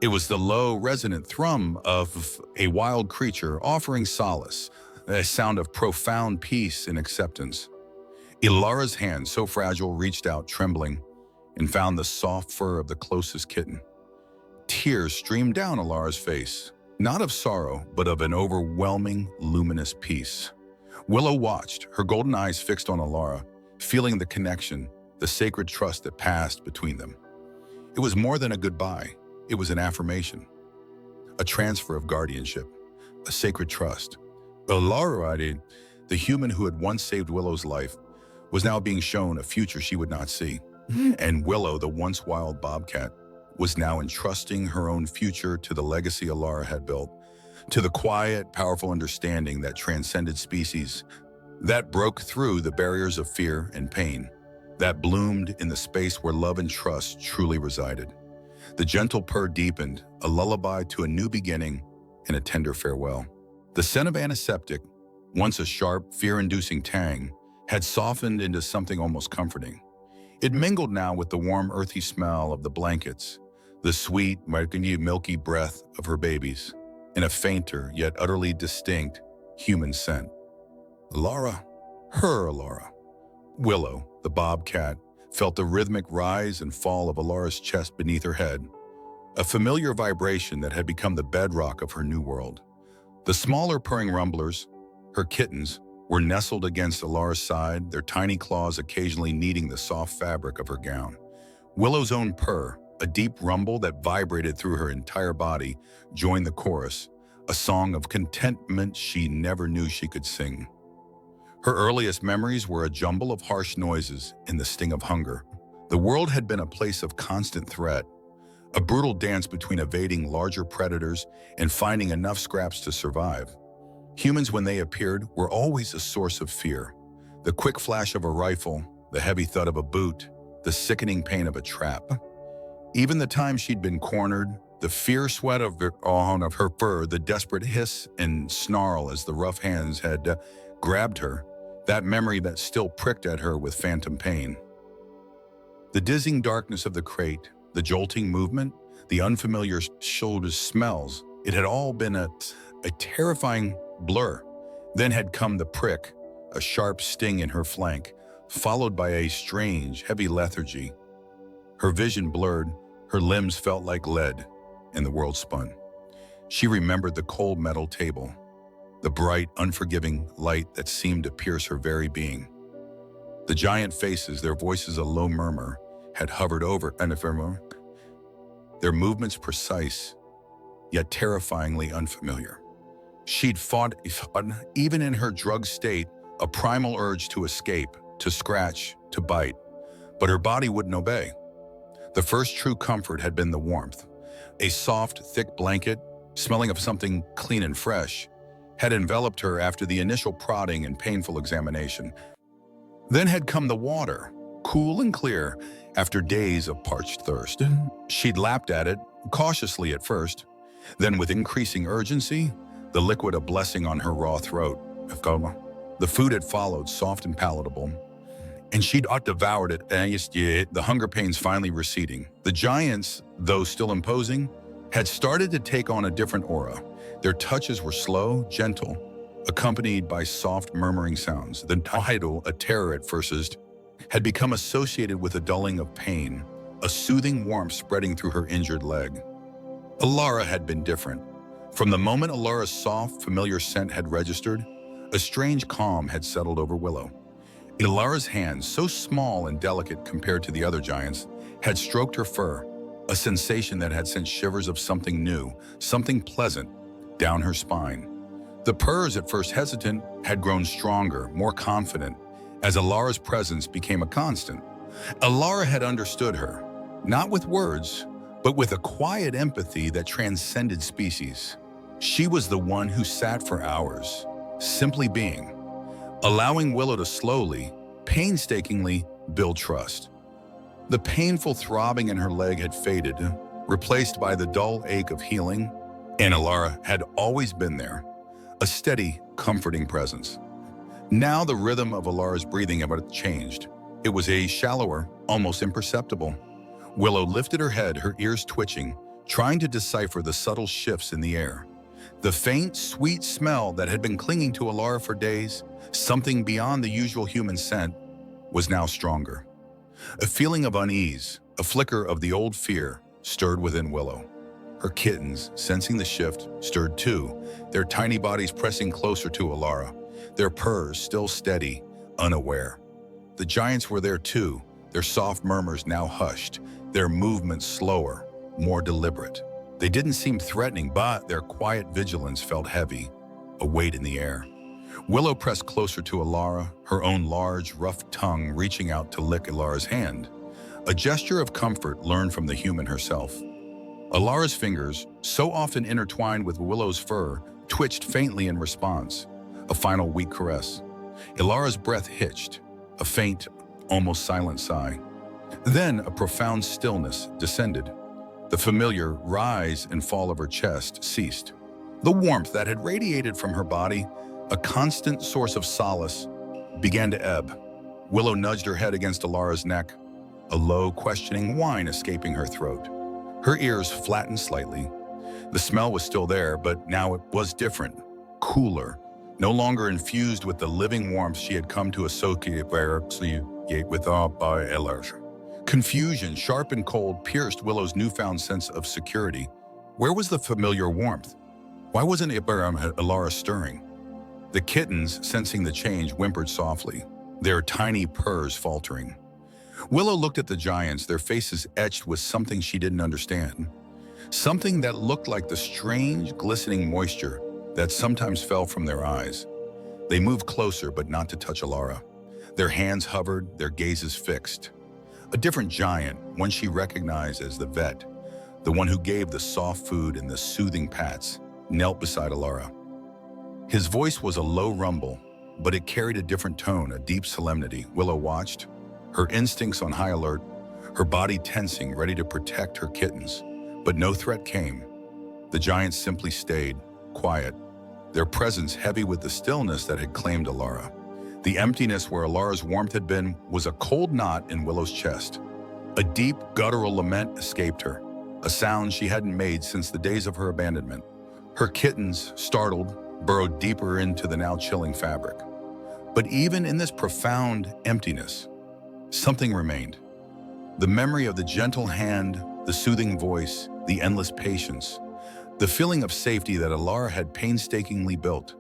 It was the low, resonant thrum of a wild creature offering solace, a sound of profound peace and acceptance. Alara's hand, so fragile, reached out, trembling, and found the soft fur of the closest kitten. Tears streamed down Alara's face, not of sorrow, but of an overwhelming, luminous peace. Willow watched, her golden eyes fixed on Alara, feeling the connection, the sacred trust that passed between them. It was more than a goodbye. It was an affirmation, a transfer of guardianship, a sacred trust. Alara, the human who had once saved Willow's life, was now being shown a future she would not see. And Willow, the once wild bobcat, was now entrusting her own future to the legacy Alara had built, to the quiet, powerful understanding that transcended species, that broke through the barriers of fear and pain, that bloomed in the space where love and trust truly resided. The gentle purr deepened, a lullaby to a new beginning and a tender farewell. The scent of antiseptic, once a sharp, fear-inducing tang, had softened into something almost comforting. It mingled now with the warm, earthy smell of the blankets, the sweet, milky breath of her babies, and a fainter, yet utterly distinct, human scent. Alara, her Alara. Willow, the bobcat, felt the rhythmic rise and fall of Alara's chest beneath her head, a familiar vibration that had become the bedrock of her new world. The smaller purring rumblers, her kittens, were nestled against Alara's side, their tiny claws occasionally kneading the soft fabric of her gown. Willow's own purr, a deep rumble that vibrated through her entire body, joined the chorus, a song of contentment she never knew she could sing. Her earliest memories were a jumble of harsh noises and the sting of hunger. The world had been a place of constant threat, a brutal dance between evading larger predators and finding enough scraps to survive. Humans, when they appeared, were always a source of fear. The quick flash of a rifle, the heavy thud of a boot, the sickening pain of a trap. Even the time she'd been cornered, the fierce sweat of her fur, the desperate hiss and snarl as the rough hands had grabbed her, that memory that still pricked at her with phantom pain. The dizzying darkness of the crate, the jolting movement, the unfamiliar shoulder smells, it had all been a terrifying blur. Then had come the prick, a sharp sting in her flank, followed by a strange, heavy lethargy. Her vision blurred, her limbs felt like lead, and the world spun. She remembered the cold metal table, the bright, unforgiving light that seemed to pierce her very being. The giant faces, their voices a low murmur, had hovered over Enifermo, their movements precise, yet terrifyingly unfamiliar. She'd fought, even in her drugged state, a primal urge to escape, to scratch, to bite, but her body wouldn't obey. The first true comfort had been the warmth. A soft, thick blanket, smelling of something clean and fresh, had enveloped her after the initial prodding and painful examination. Then had come the water, cool and clear, after days of parched thirst. She'd lapped at it, cautiously at first, then with increasing urgency, the liquid a blessing on her raw throat. The food had followed, soft and palatable, and she'd devoured it, the hunger pains finally receding. The giants, though still imposing, had started to take on a different aura. Their touches were slow, gentle, accompanied by soft murmuring sounds. The title, a terror at first, had become associated with a dulling of pain, a soothing warmth spreading through her injured leg. Alara had been different. From the moment Alara's soft, familiar scent had registered, a strange calm had settled over Willow. Alara's hands, so small and delicate compared to the other giants, had stroked her fur, a sensation that had sent shivers of something new, something pleasant, down her spine. The purrs, at first hesitant, had grown stronger, more confident, as Alara's presence became a constant. Alara had understood her, not with words, but with a quiet empathy that transcended species. She was the one who sat for hours, simply being, allowing Willow to slowly, painstakingly build trust. The painful throbbing in her leg had faded, replaced by the dull ache of healing, and Alara had always been there, a steady, comforting presence. Now the rhythm of Alara's breathing had changed. It was a shallower, almost imperceptible. Willow lifted her head, her ears twitching, trying to decipher the subtle shifts in the air. The faint, sweet smell that had been clinging to Alara for days, something beyond the usual human scent, was now stronger. A feeling of unease, a flicker of the old fear, stirred within Willow. Her kittens, sensing the shift, stirred too, their tiny bodies pressing closer to Alara, their purrs still steady, unaware. The giants were there too, their soft murmurs now hushed, their movements slower, more deliberate. They didn't seem threatening, but their quiet vigilance felt heavy, a weight in the air. Willow pressed closer to Alara, her own large, rough tongue reaching out to lick Alara's hand, a gesture of comfort learned from the human herself. Alara's fingers, so often intertwined with Willow's fur, twitched faintly in response, a final weak caress. Alara's breath hitched, a faint, almost silent sigh. Then a profound stillness descended. The familiar rise and fall of her chest ceased. The warmth that had radiated from her body, a constant source of solace, began to ebb. Willow nudged her head against Alara's neck, a low, questioning whine escaping her throat. Her ears flattened slightly. The smell was still there, but now it was different, cooler, no longer infused with the living warmth she had come to associate with by Alara. Confusion, sharp and cold, pierced Willow's newfound sense of security. Where was the familiar warmth? Why wasn't Alara stirring? The kittens, sensing the change, whimpered softly, their tiny purrs faltering. Willow looked at the giants, their faces etched with something she didn't understand. Something that looked like the strange, glistening moisture that sometimes fell from their eyes. They moved closer, but not to touch Alara. Their hands hovered, their gazes fixed. A different giant, one she recognized as the vet. the one who gave the soft food and the soothing pats, knelt beside Alara. His voice was a low rumble, but it carried a different tone, a deep solemnity. Willow watched, her instincts on high alert, her body tensing, ready to protect her kittens. But no threat came. The giants simply stayed, quiet, their presence heavy with the stillness that had claimed Alara. The emptiness where Alara's warmth had been was a cold knot in Willow's chest. A deep, guttural lament escaped her, a sound she hadn't made since the days of her abandonment. Her kittens, startled, burrowed deeper into the now chilling fabric. But even in this profound emptiness, something remained. The memory of the gentle hand, the soothing voice, the endless patience, the feeling of safety that Alara had painstakingly built,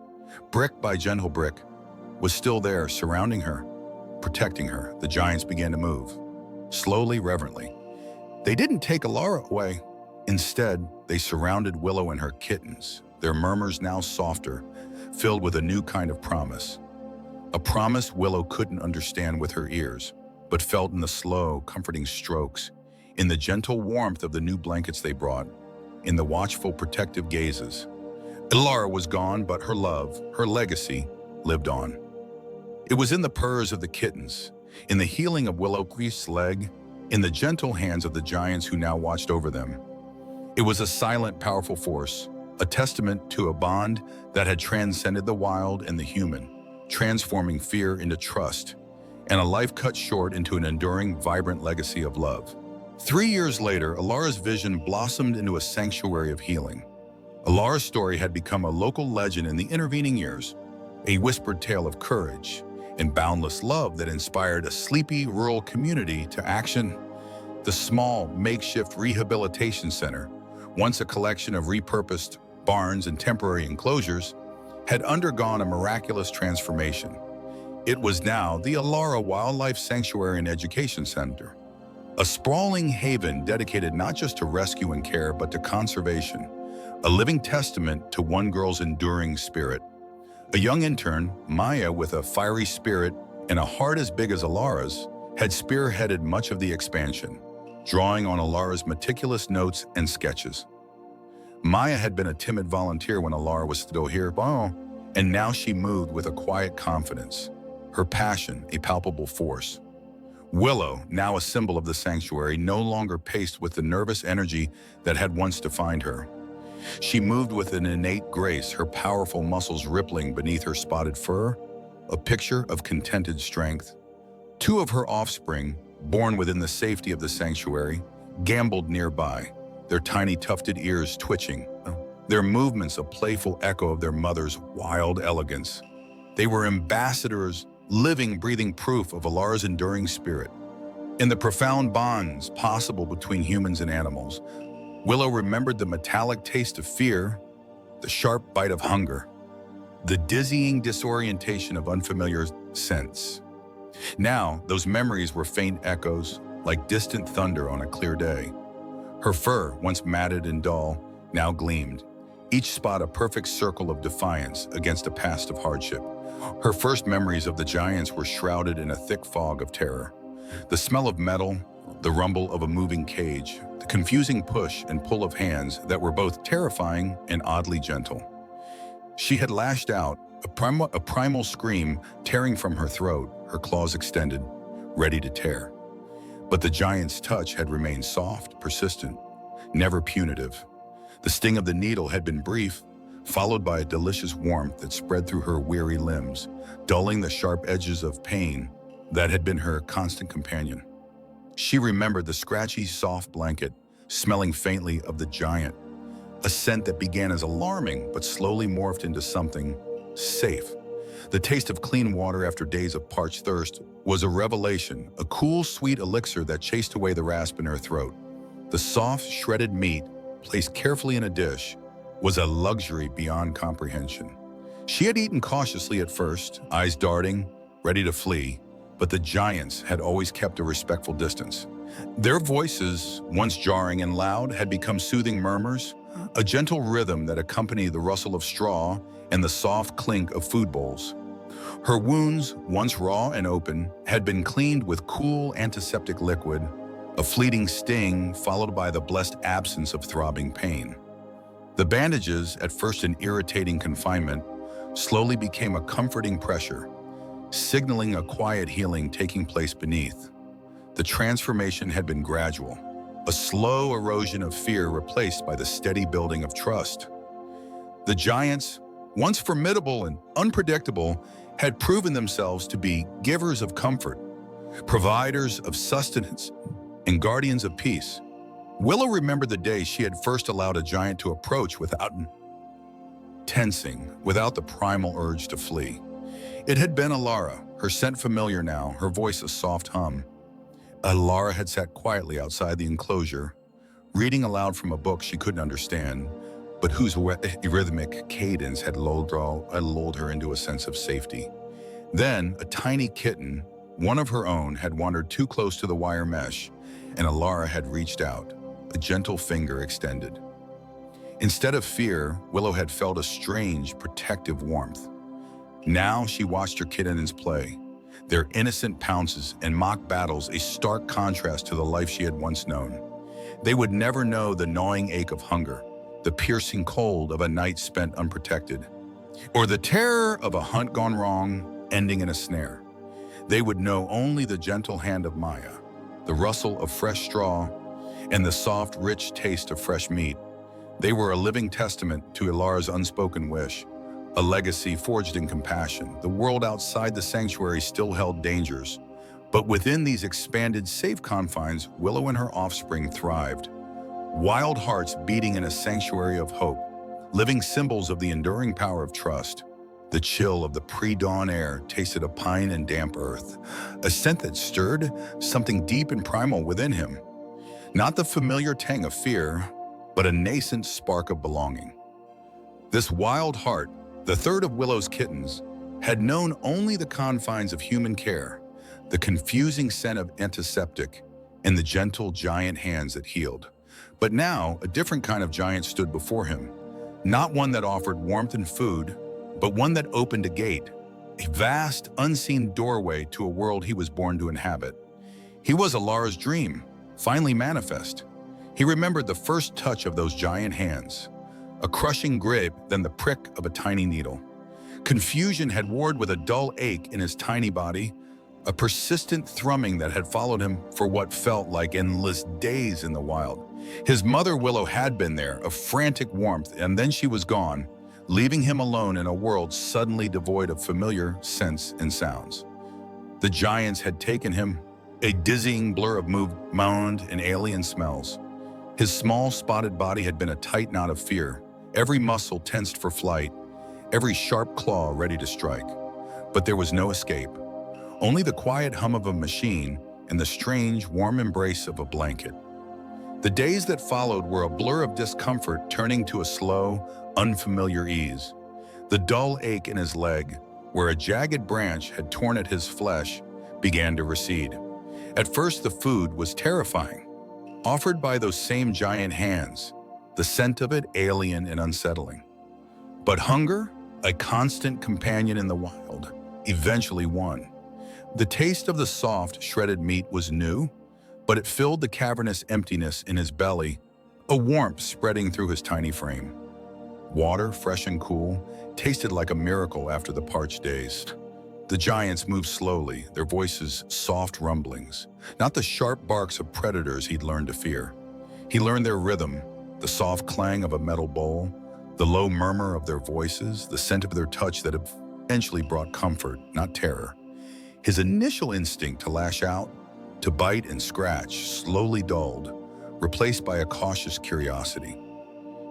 brick by gentle brick, was still there, surrounding her, protecting her. The giants began to move, slowly, reverently. They didn't take Alara away. Instead, they surrounded Willow and her kittens, their murmurs now softer, filled with a new kind of promise. A promise Willow couldn't understand with her ears, but felt in the slow, comforting strokes, in the gentle warmth of the new blankets they brought, in the watchful, protective gazes. Alara was gone, but her love, her legacy, lived on. It was in the purrs of the kittens, in the healing of Willow's leg, in the gentle hands of the giants who now watched over them. It was a silent, powerful force, a testament to a bond that had transcended the wild and the human, transforming fear into trust, and a life cut short into an enduring, vibrant legacy of love. 3 years later, Alara's vision blossomed into a sanctuary of healing. Alara's story had become a local legend in the intervening years, a whispered tale of courage and boundless love that inspired a sleepy rural community to action. The small, makeshift rehabilitation center, once a collection of repurposed barns and temporary enclosures, had undergone a miraculous transformation. It was now the Alara Wildlife Sanctuary and Education Center, a sprawling haven dedicated not just to rescue and care, but to conservation, a living testament to one girl's enduring spirit. A young intern, Maya, with a fiery spirit and a heart as big as Alara's, had spearheaded much of the expansion, drawing on Alara's meticulous notes and sketches. Maya had been a timid volunteer when Alara was still here, and now she moved with a quiet confidence, her passion a palpable force. Willow, now a symbol of the sanctuary, no longer paced with the nervous energy that had once defined her. She moved with an innate grace, her powerful muscles rippling beneath her spotted fur, a picture of contented strength. 2 of her offspring, born within the safety of the sanctuary, gamboled nearby, their tiny tufted ears twitching, their movements a playful echo of their mother's wild elegance. They were ambassadors, living, breathing proof of Alara's enduring spirit. In the profound bonds possible between humans and animals, Willow remembered the metallic taste of fear, the sharp bite of hunger, the dizzying disorientation of unfamiliar scents. Now, those memories were faint echoes, like distant thunder on a clear day. Her fur, once matted and dull, now gleamed, each spot a perfect circle of defiance against a past of hardship. Her first memories of the giants were shrouded in a thick fog of terror. The smell of metal, the rumble of a moving cage, the confusing push and pull of hands that were both terrifying and oddly gentle. She had lashed out, a primal scream tearing from her throat, her claws extended, ready to tear. But the giant's touch had remained soft, persistent, never punitive. The sting of the needle had been brief, followed by a delicious warmth that spread through her weary limbs, dulling the sharp edges of pain that had been her constant companion. She remembered the scratchy, soft blanket, smelling faintly of the giant, a scent that began as alarming but slowly morphed into something safe. The taste of clean water after days of parched thirst was a revelation, a cool, sweet elixir that chased away the rasp in her throat. The soft, shredded meat, placed carefully in a dish, was a luxury beyond comprehension. She had eaten cautiously at first, eyes darting, ready to flee, but the giants had always kept a respectful distance. Their voices, once jarring and loud, had become soothing murmurs, a gentle rhythm that accompanied the rustle of straw and the soft clink of food bowls. Her wounds, once raw and open, had been cleaned with cool antiseptic liquid, a fleeting sting followed by the blessed absence of throbbing pain. The bandages, at first an irritating confinement, slowly became a comforting pressure, signaling a quiet healing taking place beneath. The transformation had been gradual, a slow erosion of fear replaced by the steady building of trust. The giants, once formidable and unpredictable, had proven themselves to be givers of comfort, providers of sustenance, and guardians of peace. Willow remembered the day she had first allowed a giant to approach without tensing, without the primal urge to flee. It had been Alara, her scent familiar now, her voice a soft hum. Alara had sat quietly outside the enclosure, reading aloud from a book she couldn't understand, but whose rhythmic cadence had lulled her into a sense of safety. Then, a tiny kitten, one of her own, had wandered too close to the wire mesh, and Alara had reached out, a gentle finger extended. Instead of fear, Willow had felt a strange, protective warmth. Now she watched her kitten's play, their innocent pounces and mock battles a stark contrast to the life she had once known. They would never know the gnawing ache of hunger, the piercing cold of a night spent unprotected, or the terror of a hunt gone wrong, ending in a snare. They would know only the gentle hand of Maya, the rustle of fresh straw, and the soft, rich taste of fresh meat. They were a living testament to Alara's unspoken wish, a legacy forged in compassion. The world outside the sanctuary still held dangers, but within these expanded, safe confines, Willow and her offspring thrived. Wild hearts beating in a sanctuary of hope, living symbols of the enduring power of trust. The chill of the pre-dawn air tasted of pine and damp earth, a scent that stirred something deep and primal within him. Not the familiar tang of fear, but a nascent spark of belonging. This wild heart, the third of Willow's kittens, had known only the confines of human care, the confusing scent of antiseptic, and the gentle giant hands that healed. But now, a different kind of giant stood before him, not one that offered warmth and food, but one that opened a gate, a vast, unseen doorway to a world he was born to inhabit. He was Alara's dream, finally manifest. He remembered the first touch of those giant hands, a crushing grip, then the prick of a tiny needle. Confusion had warred with a dull ache in his tiny body, a persistent thrumming that had followed him for what felt like endless days in the wild. His mother Willow had been there, a frantic warmth, and then she was gone, leaving him alone in a world suddenly devoid of familiar scents and sounds. The giants had taken him, a dizzying blur of mound and alien smells. His small, spotted body had been a tight knot of fear, every muscle tensed for flight, every sharp claw ready to strike. But there was no escape, only the quiet hum of a machine and the strange, warm embrace of a blanket. The days that followed were a blur of discomfort turning to a slow, unfamiliar ease. The dull ache in his leg, where a jagged branch had torn at his flesh, began to recede. At first, the food was terrifying, offered by those same giant hands, the scent of it alien and unsettling. But hunger, a constant companion in the wild, eventually won. The taste of the soft, shredded meat was new, but it filled the cavernous emptiness in his belly, a warmth spreading through his tiny frame. Water, fresh and cool, tasted like a miracle after the parched days. The giants moved slowly, their voices soft rumblings, not the sharp barks of predators he'd learned to fear. He learned their rhythm, the soft clang of a metal bowl, the low murmur of their voices, the scent of their touch that eventually brought comfort, not terror. His initial instinct to lash out, to bite and scratch, slowly dulled, replaced by a cautious curiosity.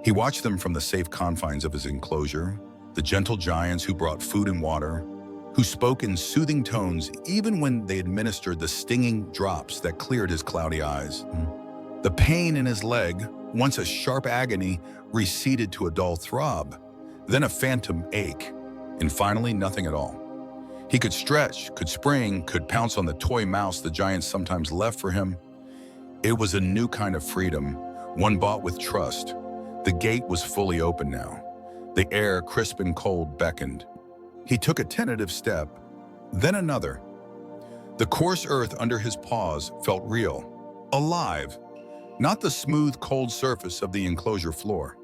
He watched them from the safe confines of his enclosure, the gentle giants who brought food and water, who spoke in soothing tones even when they administered the stinging drops that cleared his cloudy eyes. The pain in his leg, once a sharp agony, receded to a dull throb, then a phantom ache, and finally nothing at all. He could stretch, could spring, could pounce on the toy mouse the giants sometimes left for him. It was a new kind of freedom, one bought with trust. The gate was fully open now. The air, crisp and cold, beckoned. He took a tentative step, then another. The coarse earth under his paws felt real, alive, not the smooth, cold surface of the enclosure floor.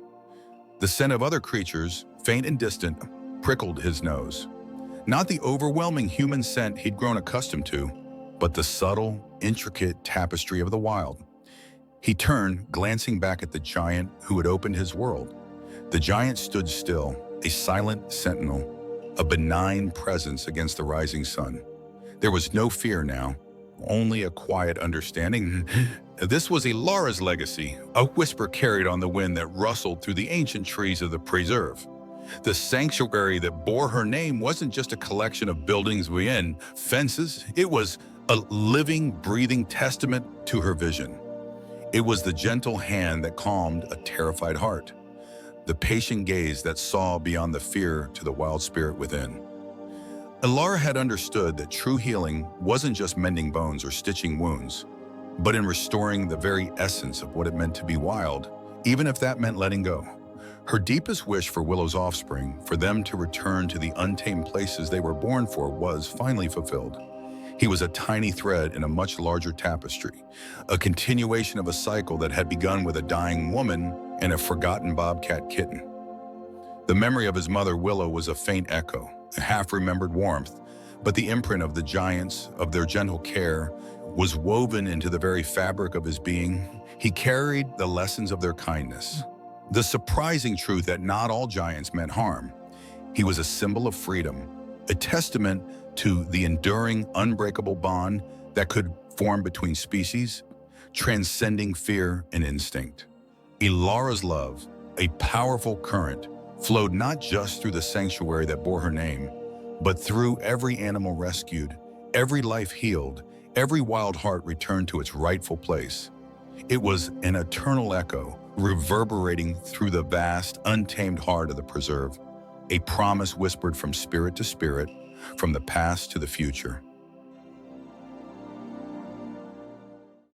The scent of other creatures, faint and distant, prickled his nose. Not the overwhelming human scent he'd grown accustomed to, but the subtle, intricate tapestry of the wild. He turned, glancing back at the giant who had opened his world. The giant stood still, a silent sentinel, a benign presence against the rising sun. There was no fear now, only a quiet understanding. This was Ilara's legacy, a whisper carried on the wind that rustled through the ancient trees of the preserve. The sanctuary that bore her name wasn't just a collection of buildings within fences, it was a living, breathing testament to her vision. It was the gentle hand that calmed a terrified heart, the patient gaze that saw beyond the fear to the wild spirit within. Ilara had understood that true healing wasn't just mending bones or stitching wounds, but in restoring the very essence of what it meant to be wild, even if that meant letting go. Her deepest wish for Willow's offspring, for them to return to the untamed places they were born for, was finally fulfilled. He was a tiny thread in a much larger tapestry, a continuation of a cycle that had begun with a dying woman and a forgotten bobcat kitten. The memory of his mother, Willow, was a faint echo, a half-remembered warmth, but the imprint of the giants, of their gentle care, was woven into the very fabric of his being. He carried the lessons of their kindness, the surprising truth that not all giants meant harm. He was a symbol of freedom, a testament to the enduring, unbreakable bond that could form between species, transcending fear and instinct. Ilara's love, a powerful current, flowed not just through the sanctuary that bore her name, but through every animal rescued, every life healed, every wild heart returned to its rightful place. It was an eternal echo, reverberating through the vast, untamed heart of the preserve, a promise whispered from spirit to spirit, from the past to the future.